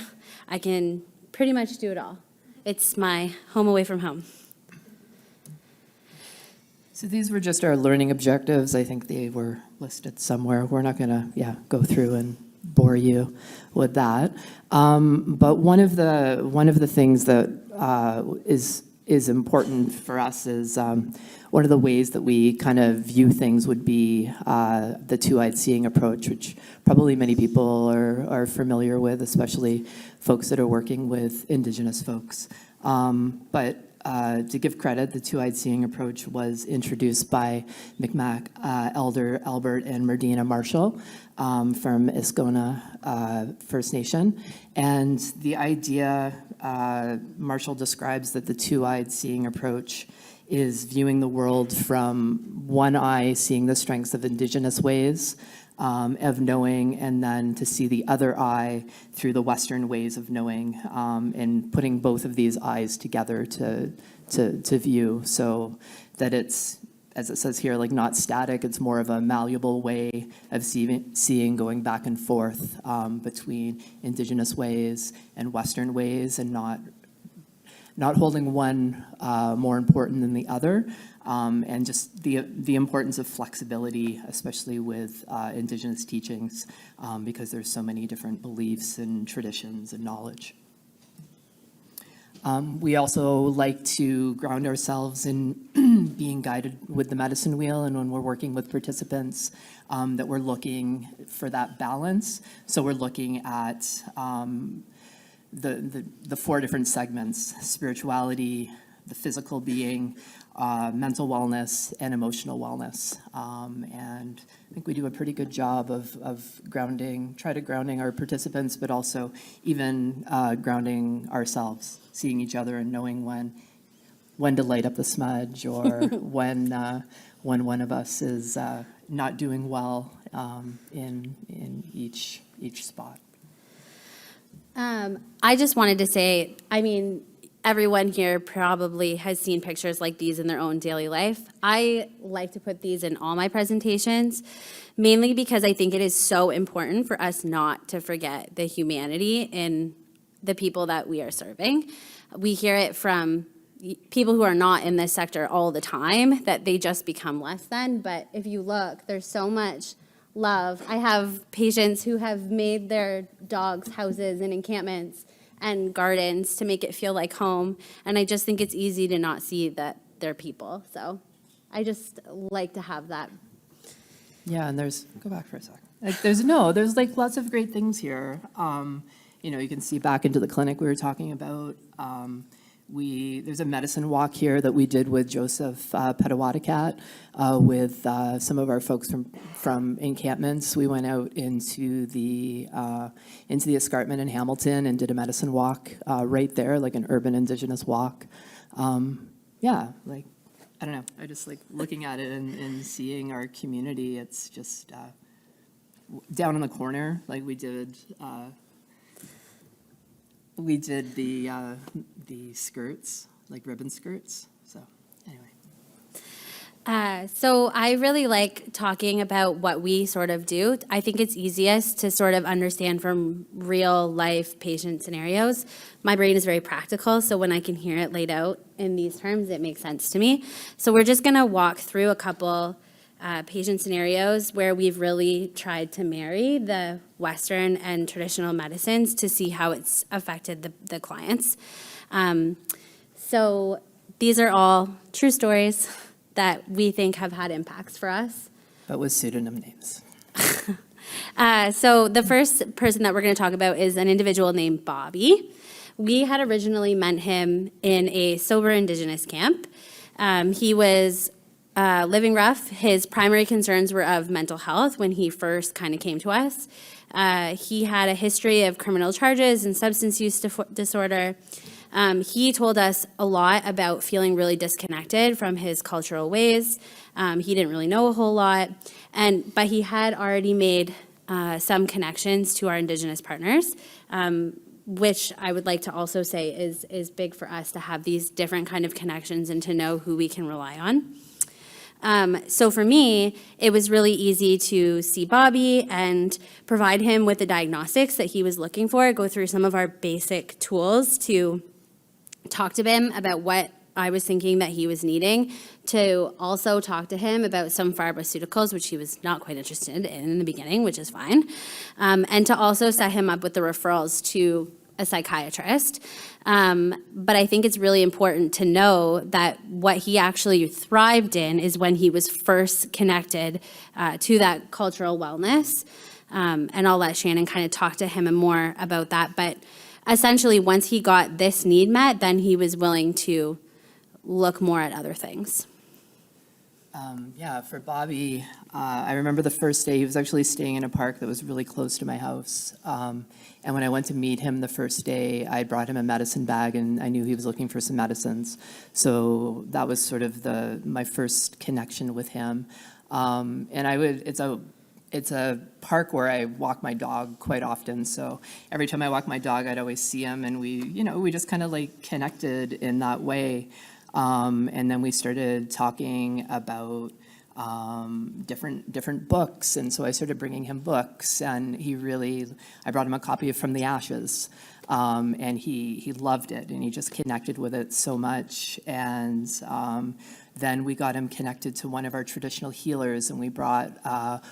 I can pretty much do it all. It's my home away from home. So these were just our learning objectives. I think they were listed somewhere. We're not going to, go through and bore you with that. But one of the things that is important for us is one of the ways that we kind of view things would be the 2-eyed seeing approach, which probably many people are familiar with, especially folks that are working with Indigenous folks. But to give credit, the two-eyed seeing approach was introduced by Mi'kmaq Elder Albert and Merdina Marshall from Iskona First Nation. And the idea, Marshall describes that the two-eyed seeing approach is viewing the world from one eye, seeing the strengths of Indigenous ways of knowing, and then to see the other eye through the Western ways of knowing, and putting both of these eyes together to view, so that it's, as it says here, like not static, it's more of a malleable way of seeing going back and forth between Indigenous ways and Western ways, and not holding one more important than the other, and just the importance of flexibility, especially with Indigenous teachings, because there's so many different beliefs and traditions and knowledge. We also like to ground ourselves in being guided with the medicine wheel, and when we're working with participants, that we're looking for that balance. So we're looking at the four different segments: spirituality, the physical being, mental wellness, and emotional wellness. And I think we do a pretty good job of grounding our participants, but also even grounding ourselves, seeing each other and knowing when to light up the smudge, or when one of us is not doing well in each spot. I just wanted to say, I mean, everyone here probably has seen pictures like these in their own daily life. I like to put these in all my presentations, mainly because I think it is so important for us not to forget the humanity in the people that we are serving. We hear it from people who are not in this sector all the time, that they just become less than. But if you look, there's so much love. I have patients who have made their dogs houses and encampments and gardens to make it feel like home. And I just think it's easy to not see that they're people. So I just like to have that. Yeah, and go back for a sec. Like, there's like lots of great things here. You can see back into the clinic we were talking about. There's a medicine walk here that we did with Joseph Petawatakat with some of our folks from encampments. We went out into the escarpment in Hamilton and did a medicine walk right there, like an urban Indigenous walk. Like, I don't know, I just like looking at it and seeing our community. It's just down in the corner, like we did the skirts, like ribbon skirts. So anyway. So I really like talking about what we sort of do. I think it's easiest to sort of understand from real life patient scenarios. My brain is very practical, so when I can hear it laid out in these terms, it makes sense to me. So we're just gonna walk through a couple patient scenarios where we've really tried to marry the Western and traditional medicines to see how it's affected the clients. So these are all true stories that we think have had impacts for us. But with pseudonym names. So the first person that we're going to talk about is an individual named Bobby. We had originally met him in a sober Indigenous camp. He was living rough. His primary concerns were of mental health when he first kind of came to us. He had a history of criminal charges and substance use disorder. He told us a lot about feeling really disconnected from his cultural ways. He didn't really know a whole lot, but he had already made some connections to our Indigenous partners, which I would like to also say is big for us to have these different kind of connections and to know who we can rely on. So for me, it was really easy to see Bobby and provide him with the diagnostics that he was looking for, go through some of our basic tools to talk to him about what I was thinking that he was needing, to also talk to him about some pharmaceuticals, which he was not quite interested in the beginning, which is fine, and to also set him up with the referrals to a psychiatrist. But I think it's really important to know that what he actually thrived in is when he was first connected to that cultural wellness. And I'll let Shannon kind of talk to him more about that. But essentially, once he got this need met, then he was willing to look more at other things. Yeah, for Bobby, I remember the first day, he was actually staying in a park that was really close to my house. And when I went to meet him the first day, I brought him a medicine bag, and I knew he was looking for some medicines. So that was sort of my first connection with him. And it's a park where I walk my dog quite often. So every time I walk my dog, I'd always see him, and we just kind of like connected in that way. And then we started talking about different books, and so I started bringing him books, and I brought him a copy of From the Ashes, and he loved it, and he just connected with it so much. And then we got him connected to one of our traditional healers, and we brought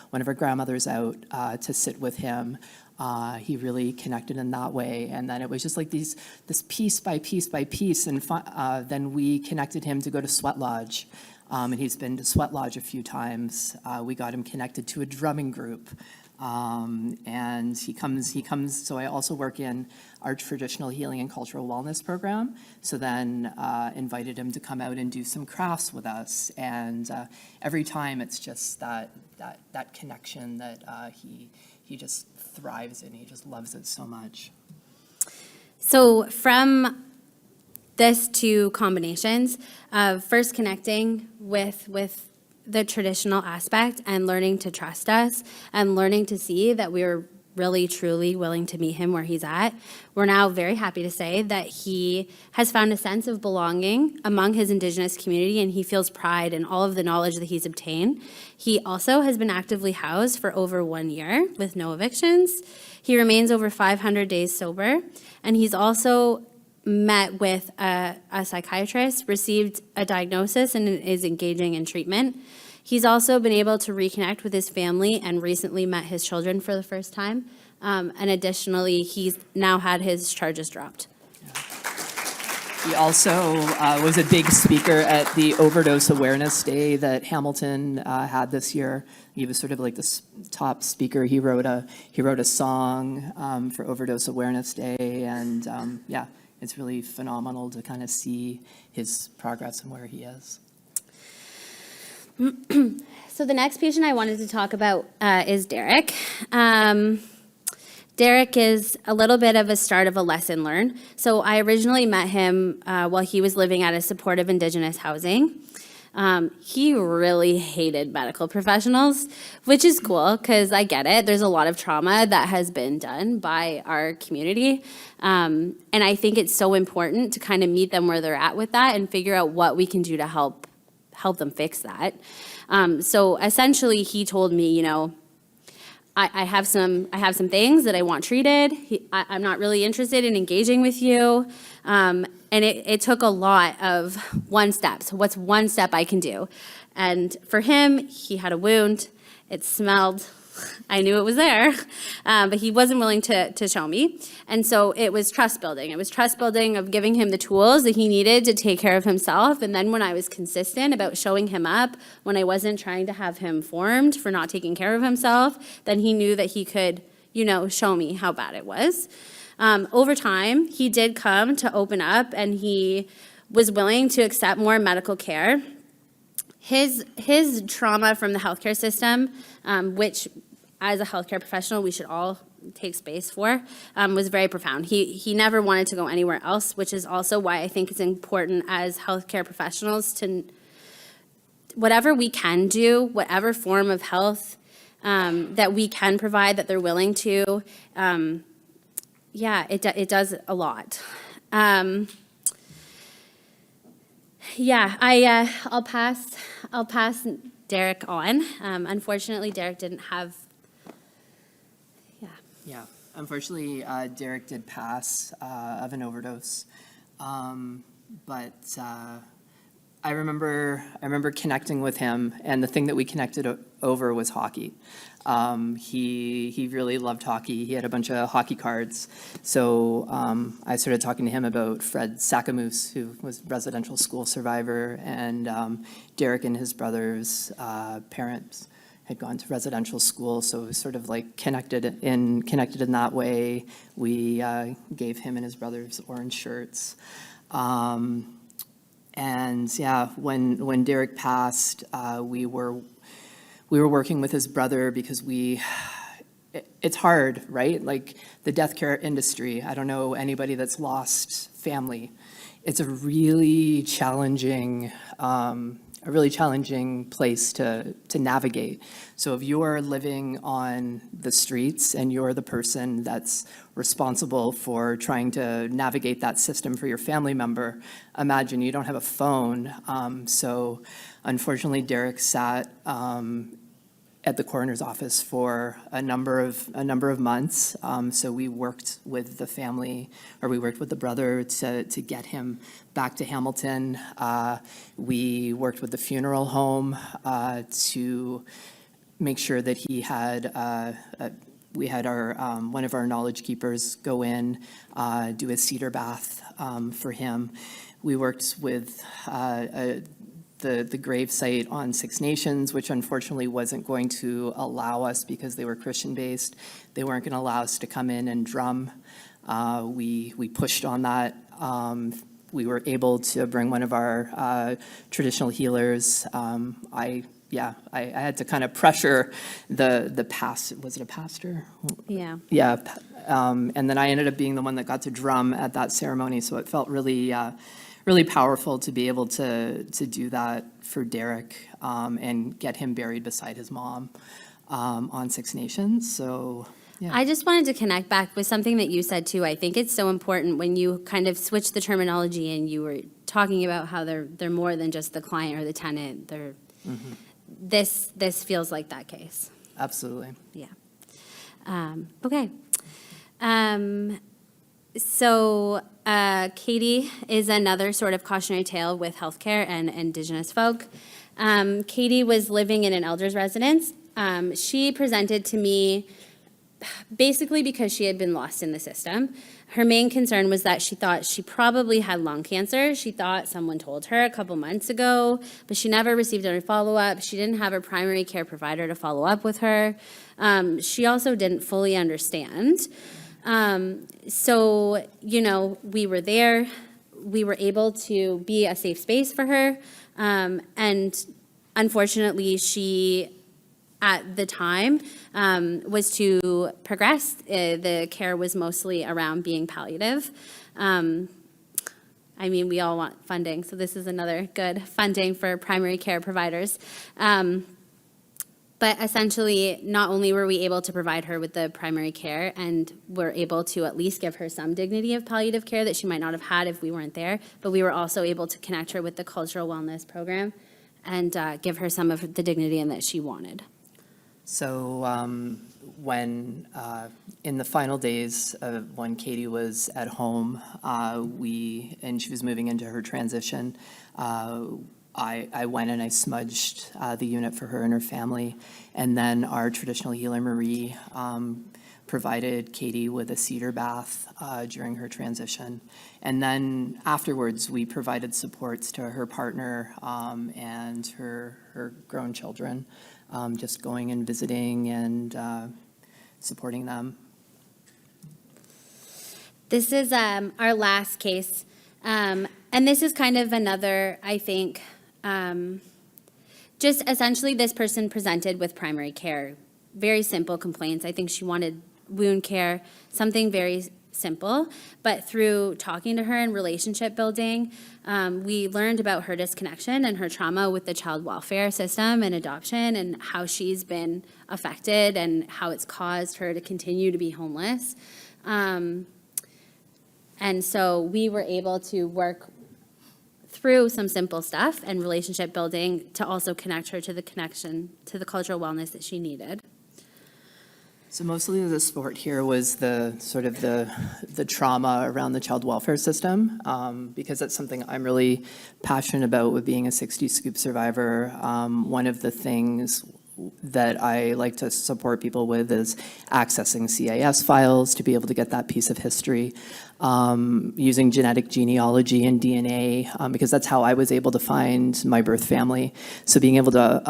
one of our grandmothers out to sit with him. He really connected in that way. And then it was just like this piece by piece by piece. And then we connected him to go to Sweat Lodge. And he's been to Sweat Lodge a few times. We got him connected to a drumming group. And he comes, so I also work in our traditional healing and cultural wellness program. So then invited him to come out and do some crafts with us. And every time it's just that connection that he just thrives in. He just loves it so much. So from this two combinations of first connecting with the traditional aspect and learning to trust us and learning to see that we're really, truly willing to meet him where he's at, we're now very happy to say that he has found a sense of belonging among his Indigenous community, and he feels pride in all of the knowledge that he's obtained. He also has been actively housed for over 1 year with no evictions. He remains over 500 days sober, and he's also met with a psychiatrist, received a diagnosis, and is engaging in treatment. He's also been able to reconnect with his family and recently met his children for the first time. And additionally, he's now had his charges dropped. He also was a big speaker at the Overdose Awareness Day that Hamilton had this year. He was sort of like the top speaker. He wrote a song for Overdose Awareness Day, and yeah, it's really phenomenal to kind of see his progress and where he is. So the next patient I wanted to talk about is Derek. Derek is a little bit of a start of a lesson learned. So I originally met him while he was living at a supportive Indigenous housing. He really hated medical professionals, which is cool because I get it. There's a lot of trauma that has been done by our community. And I think it's so important to kind of meet them where they're at with that and figure out what we can do to help them fix that. So essentially he told me, you know, I have some things that I want treated. I'm not really interested in engaging with you. And it took a lot of one step. So what's one step I can do? And for him, he had a wound. It smelled. I knew it was there, but he wasn't willing to show me. And so it was trust building. It was trust building of giving him the tools that he needed to take care of himself. And then when I was consistent about showing him up, when I wasn't trying to have him formed for not taking care of himself, then he knew that he could, you know, show me how bad it was. Over time, he did come to open up, and he was willing to accept more medical care. His trauma from the healthcare system, which as a healthcare professional we should all take space for, was very profound. He never wanted to go anywhere else, which is also why I think it's important as healthcare professionals to, whatever we can do, whatever form of health that we can provide, that they're willing to, yeah, it does a lot. Yeah, I'll pass Derek on. Unfortunately, Derek didn't have. Yeah, unfortunately, Derek did pass of an overdose, but I remember connecting with him, and the thing that we connected over was hockey. He really loved hockey. He had a bunch of hockey cards. So I started talking to him about Fred Sakamoose, who was a residential school survivor, and Derek and his brother's parents. had gone to residential school, so it was sort of like connected in that way. We gave him and his brothers orange shirts. And yeah, when Derek passed, we were working with his brother because it's hard, right? Like the death care industry, I don't know anybody that's lost family. It's a really challenging place to navigate. So if you're living on the streets and you're the person that's responsible for trying to navigate that system for your family member, imagine you don't have a phone. So unfortunately, Derek sat at the coroner's office for a number of months. So we worked with the family, or we worked with the brother to get him back to Hamilton. We worked with the funeral home to make sure that he had. We had our one of our knowledge keepers go in, do a cedar bath for him. We worked with the grave site on Six Nations, which unfortunately wasn't going to allow us because they were Christian-based. They weren't going to allow us to come in and drum. We pushed on that. We were able to bring one of our traditional healers. I had to kind of pressure the pastor. Was it a pastor? Yeah. Yeah. And then I ended up being the one that got to drum at that ceremony, so it felt really powerful to be able to do that for Derek and get him buried beside his mom on Six Nations. So, yeah. I just wanted to connect back with something that you said too. I think it's so important when you kind of switch the terminology and you were talking about how they're more than just the client or the tenant. They're this feels like that case. Absolutely. Yeah. Okay. So Katie is another sort of cautionary tale with healthcare and Indigenous folk. Katie was living in an elder's residence. She presented to me basically because she had been lost in the system. Her main concern was that she thought she probably had lung cancer. She thought someone told her a couple months ago, but she never received any follow-up. She didn't have a primary care provider to follow up with her. She also didn't fully understand. So, we were there. We were able to be a safe space for her. And unfortunately, she, at the time, was to progress. The care was mostly around being palliative. We all want funding, so this is another good funding for primary care providers. But essentially, not only were we able to provide her with the primary care and were able to at least give her some dignity of palliative care that she might not have had if we weren't there, but we were also able to connect her with the cultural wellness program and give her some of the dignity and that she wanted. So when in the final days of when Katie was at home, and she was moving into her transition, I went and I smudged the unit for her and her family. And then our traditional healer, Marie, provided Katie with a cedar bath during her transition. And then afterwards, we provided supports to her partner and her grown children, just going and visiting and supporting them. This is our last case. And this is kind of another, I think, just essentially this person presented with primary care. Very simple complaints. I think she wanted wound care, something very simple. But through talking to her and relationship building, we learned about her disconnection and her trauma with the child welfare system and adoption and how she's been affected and how it's caused her to continue to be homeless. And so we were able to work through some simple stuff and relationship building to also connect her to the connection to the cultural wellness that she needed. So mostly the support here was the sort of the trauma around the child welfare system, because that's something I'm really passionate about with being a 60 Scoop survivor. One of the things that I like to support people with is accessing CIS files to be able to get that piece of history, using genetic genealogy and DNA, because that's how I was able to find my birth family. So being able to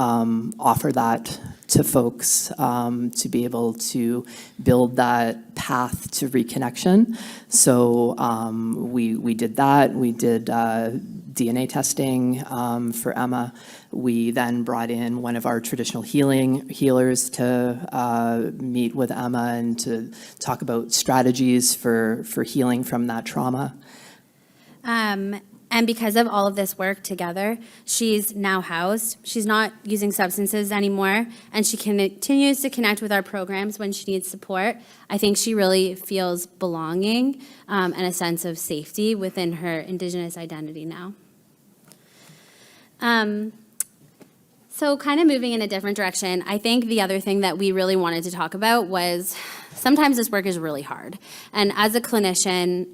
offer that to folks, to be able to build that path to reconnection. So we did that. We did DNA testing for Emma. We then brought in one of our traditional healers to meet with Emma and to talk about strategies for healing from that trauma. And because of all of this work together, she's now housed. She's not using substances anymore, and she continues to connect with our programs when she needs support. I think she really feels belonging and a sense of safety within her Indigenous identity now. So kind of moving in a different direction, I think the other thing that we really wanted to talk about was sometimes this work is really hard. And as a clinician,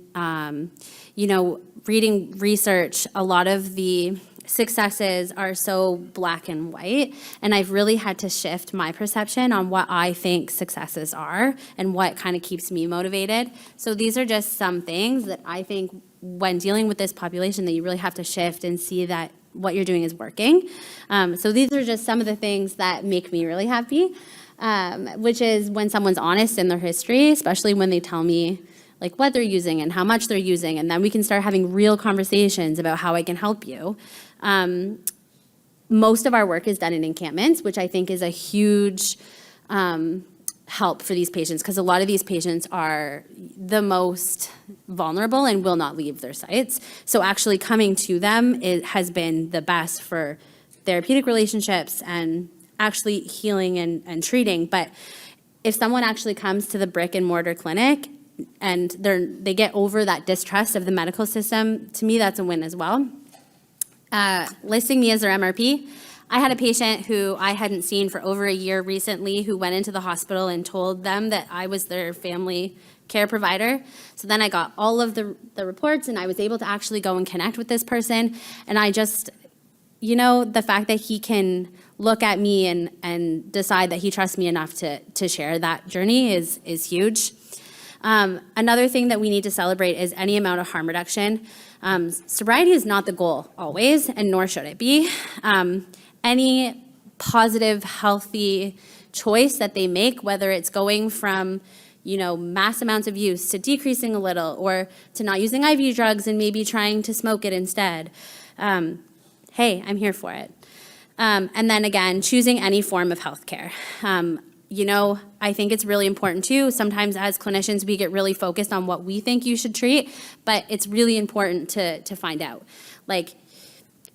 reading research, a lot of the successes are so black and white, and I've really had to shift my perception on what I think successes are and what kind of keeps me motivated. So these are just some things that I think when dealing with this population that you really have to shift and see that what you're doing is working. So these are just some of the things that make me really happy, which is when someone's honest in their history, especially when they tell me like what they're using and how much they're using, and then we can start having real conversations about how I can help you. Most of our work is done in encampments, which I think is a huge help for these patients, because a lot of these patients are the most vulnerable and will not leave their sites. So actually coming to them has been the best for therapeutic relationships and actually healing and treating. But if someone actually comes to the brick and mortar clinic and they get over that distrust of the medical system, to me that's a win as well. Listing me as their MRP. I had a patient who I hadn't seen for over a year recently who went into the hospital and told them that I was their family care provider. So then I got all of the reports and I was able to actually go and connect with this person. And I just, the fact that he can look at me and decide that he trusts me enough to share that journey is huge. Another thing that we need to celebrate is any amount of harm reduction. Sobriety is not the goal always, and nor should it be. Any positive, healthy choice that they make, whether it's going from, mass amounts of use to decreasing a little, or to not using IV drugs and maybe trying to smoke it instead, hey, I'm here for it. And then again, choosing any form of healthcare. I think it's really important too. Sometimes as clinicians, we get really focused on what we think you should treat, but it's really important to find out. Like,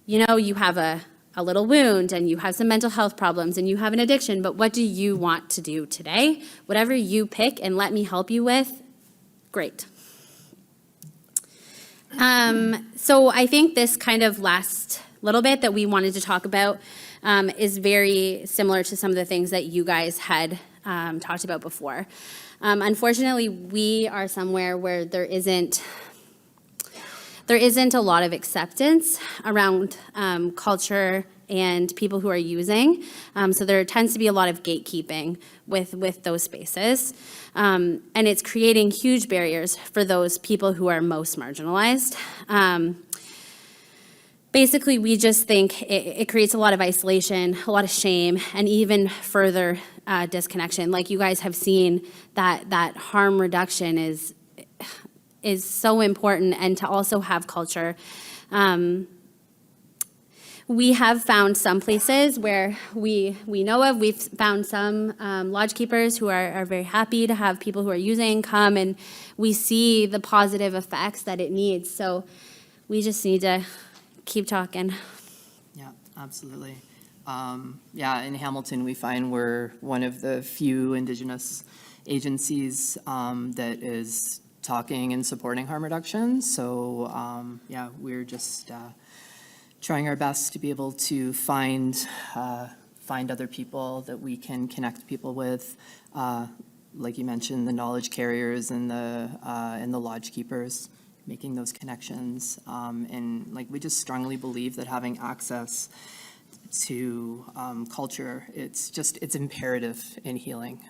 you have a little wound and you have some mental health problems and you have an addiction, but what do you want to do today? Whatever you pick and let me help you with, great. So I think this kind of last little bit that we wanted to talk about is very similar to some of the things that you guys had talked about before. Unfortunately, we are somewhere where there isn't a lot of acceptance around culture and people who are using. So there tends to be a lot of gatekeeping with those spaces. And it's creating huge barriers for those people who are most marginalized. Basically, we just think it creates a lot of isolation, a lot of shame, and even further disconnection. Like you guys have seen, that harm reduction is so important, and to also have culture. We have found some places where we know of. We've found some lodge keepers who are very happy to have people who are using come, and we see the positive effects that it needs. So we just need to keep talking. Yeah, absolutely. In Hamilton, we find we're one of the few Indigenous agencies that is talking and supporting harm reduction. So, we're just trying our best to be able to find other people that we can connect people with. Like you mentioned, the knowledge carriers and the lodge keepers, making those connections. And we just strongly believe that having access to culture, it's imperative in healing.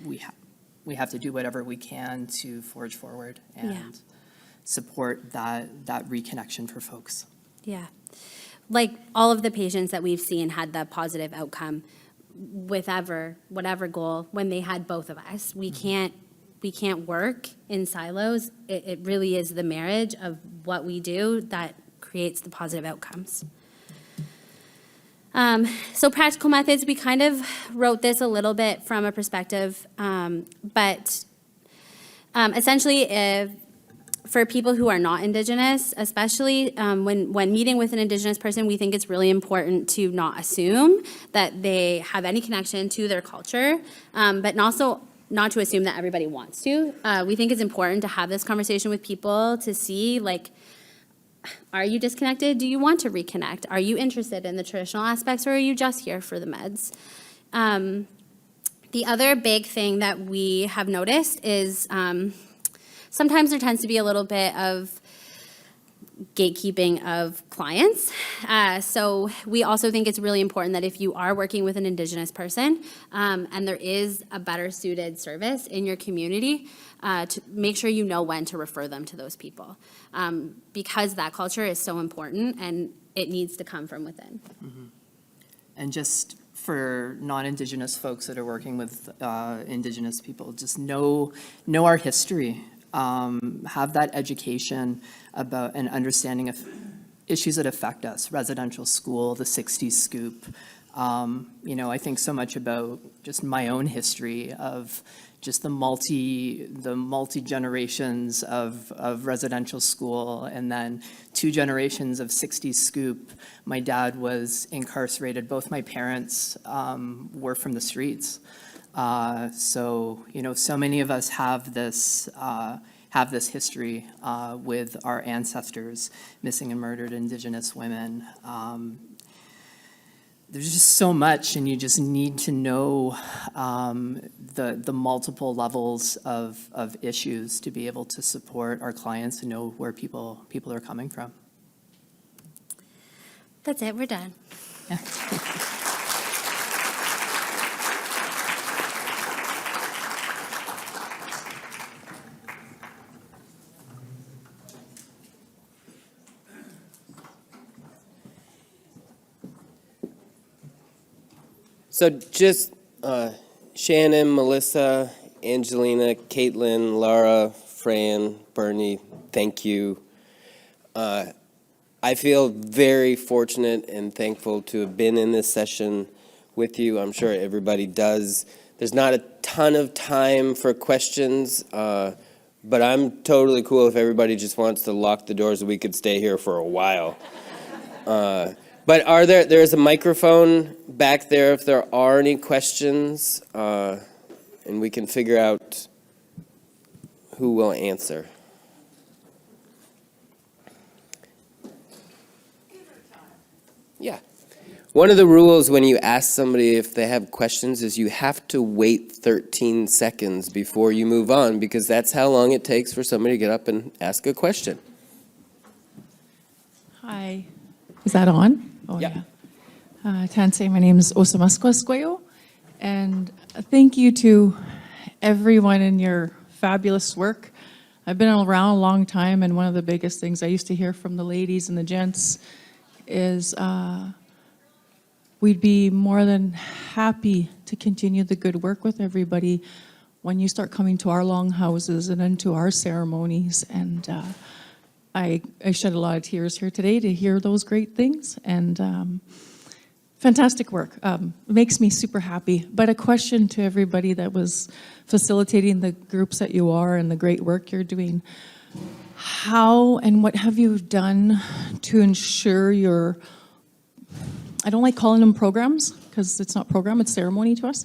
We have to do whatever we can to forge forward and support that reconnection for folks. Yeah. Like all of the patients that we've seen had the positive outcome with whatever goal when they had both of us. We can't work in silos. It really is the marriage of what we do that creates the positive outcomes. So practical methods, we kind of wrote this a little bit from a perspective, but essentially for people who are not Indigenous, especially when meeting with an Indigenous person, we think it's really important to not assume that they have any connection to their culture, but also not to assume that everybody wants to. We think it's important to have this conversation with people to see, like, are you disconnected? Do you want to reconnect? Are you interested in the traditional aspects, or are you just here for the meds? The other big thing that we have noticed is sometimes there tends to be a little bit of gatekeeping of clients. So we also think it's really important that if you are working with an Indigenous person and there is a better suited service in your community, to make sure you know when to refer them to those people, because that culture is so important and it needs to come from within. Mm-hmm. And just for non-Indigenous folks that are working with Indigenous people, just know our history. Have that education about an understanding of issues that affect us, residential school, the 60s scoop. I think so much about just my own history of just the multi generations of residential school, and then 2 generations of 60s scoop. My dad was incarcerated. Both my parents were from the streets. So many of us have this history with our ancestors, missing and murdered Indigenous women. There's just so much, and you just need to know the multiple levels of issues to be able to support our clients and know where people are coming from. That's it, we're done. Yeah. So just Shannon, Melissa, Angelina, Katelyn, Laura, Fran, Bernie, thank you. I feel very fortunate and thankful to have been in this session with you. I'm sure everybody does. There's not a ton of time for questions, but I'm totally cool if everybody just wants to lock the doors and we could stay here for a while. But there's a microphone back there if there are any questions, and we can figure out who will answer. Yeah. One of the rules when you ask somebody if they have questions is you have to wait 13 seconds before you move on, because that's how long it takes for somebody to get up and ask a question. Hi. Is that on? Oh, Yeah. Tansei, my name is Osamaskwa, and thank you to everyone in your fabulous work. I've been around a long time, and one of the biggest things I used to hear from the ladies and the gents is we'd be more than happy to continue the good work with everybody when you start coming to our longhouses and into our ceremonies. And I shed a lot of tears here today to hear those great things, and fantastic work. It makes me super happy. But a question to everybody that was facilitating the groups that you are and the great work you're doing. How and what have you done to ensure your, I don't like calling them programs because it's not program, it's ceremony to us.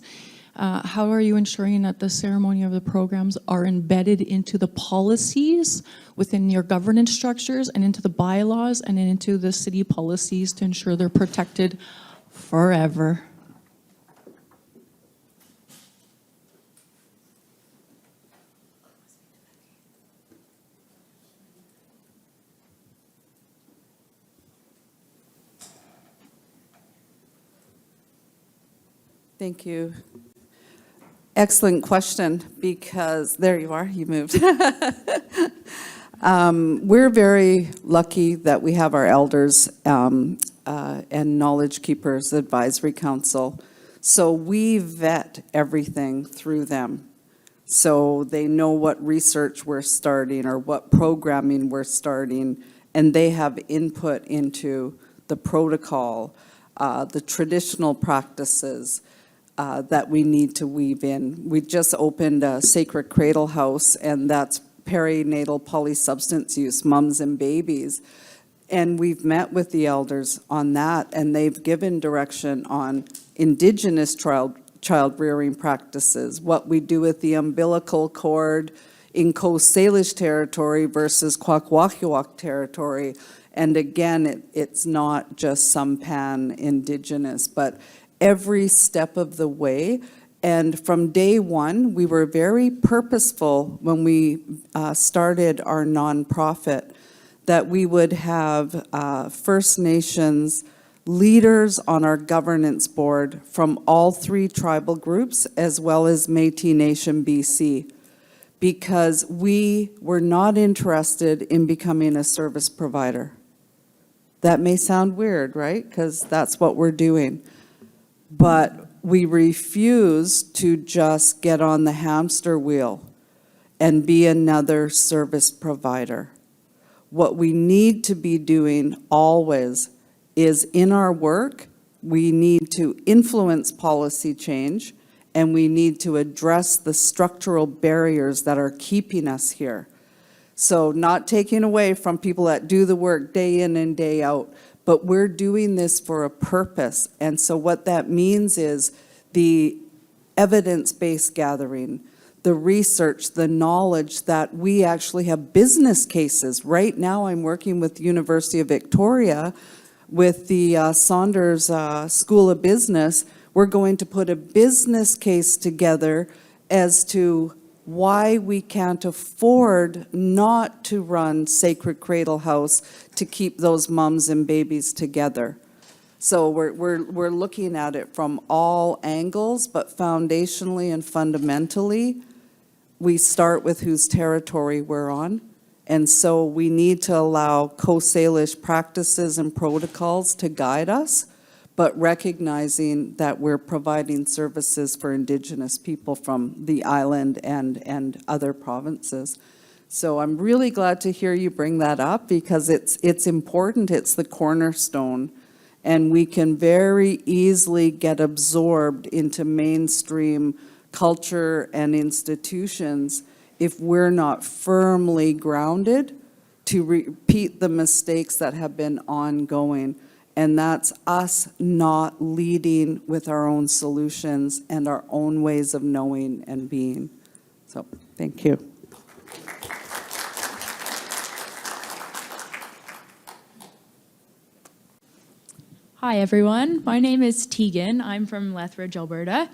How are you ensuring that the ceremony of the programs are embedded into the policies within your governance structures and into the bylaws and into the city policies to ensure they're protected forever? Thank you. Excellent question, because, there you are, you moved. We're very lucky that we have our elders and Knowledge Keepers Advisory Council. So we vet everything through them. So they know what research we're starting or what programming we're starting, and they have input into the protocol, the traditional practices that we need to weave in. We just opened a Sacred Cradle House, and that's perinatal polysubstance use, mums and babies. And we've met with the elders on that, and they've given direction on Indigenous child rearing practices, what we do with the umbilical cord in Coast Salish territory versus Kwakwaka'wakw territory. And again, it's not just Sampan Indigenous, but every step of the way. And from day one, we were very purposeful when we started our nonprofit that we would have First Nations leaders on our governance board from all 3 tribal groups, as well as Métis Nation BC, because we were not interested in becoming a service provider. That may sound weird, right? Because that's what we're doing. But we refuse to just get on the hamster wheel and be another service provider. What we need to be doing always is in our work, we need to influence policy change, and we need to address the structural barriers that are keeping us here. So not taking away from people that do the work day in and day out, but we're doing this for a purpose. And so what that means is the evidence-based gathering, the research, the knowledge that we actually have business cases. Right now, I'm working with the University of Victoria with the Saunders School of Business. We're going to put a business case together as to why we can't afford not to run Sacred Cradle House to keep those mums and babies together. So we're looking at it from all angles, but foundationally and fundamentally, we start with whose territory we're on. And so we need to allow Coast Salish practices and protocols to guide us, but recognizing that we're providing services for Indigenous people from the island and other provinces. So I'm really glad to hear you bring that up, because it's important, it's the cornerstone, and we can very easily get absorbed into mainstream culture and institutions if we're not firmly grounded to repeat the mistakes that have been ongoing. And that's us not leading with our own solutions and our own ways of knowing and being. So, thank you. Hi everyone, my name is Tegan. I'm from Lethbridge, Alberta,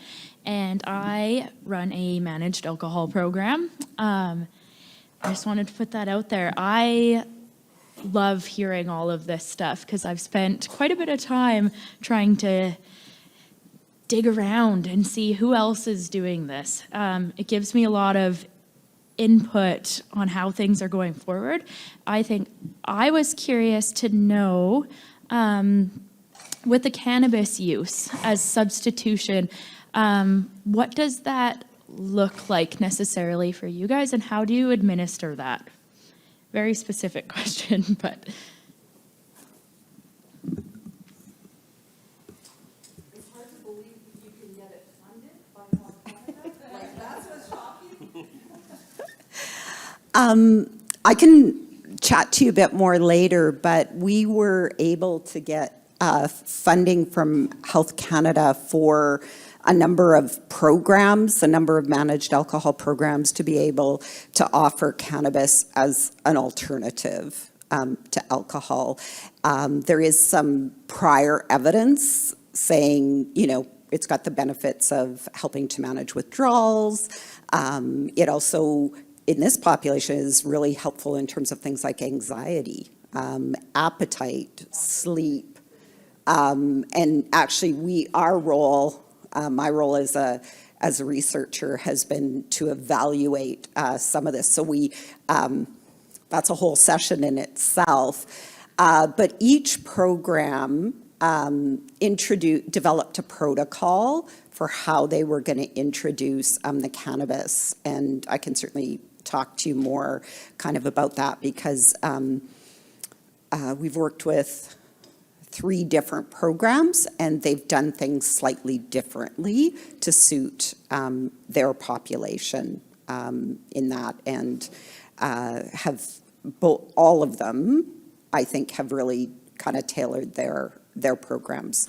and I run a managed alcohol program. I just wanted to put that out there. I love hearing all of this stuff because I've spent quite a bit of time trying to dig around and see who else is doing this. It gives me a lot of input on how things are going forward. I think I was curious to know, with the cannabis use as substitution, what does that look like necessarily for you guys, and how do you administer that? Very specific question, but. It's hard to believe you can get it funded by Health Canada. Like, that's what's shocking. I can chat to you a bit more later, but we were able to get funding from Health Canada for a number of programs, a number of managed alcohol programs, to be able to offer cannabis as an alternative to alcohol. There is some prior evidence saying, you know, it's got the benefits of helping to manage withdrawals. It also, in this population, is really helpful in terms of things like anxiety, appetite, sleep. And actually, our role my role as a researcher has been to evaluate some of this. So that's a whole session in itself. But each program developed a protocol for how they were going to introduce the cannabis. And I can certainly talk to you more kind of about that, because we've worked with 3 different programs, and they've done things slightly differently to suit their population in that, and all of them, I think, have really kind of tailored their programs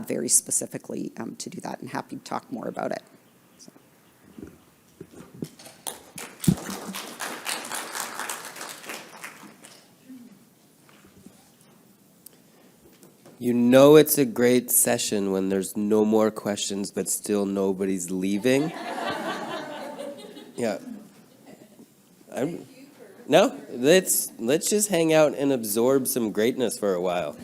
very specifically to do that, and happy to talk more about it. You know it's a great session when there's no more questions, but still nobody's leaving. Yeah. No, let's just hang out and absorb some greatness for a while.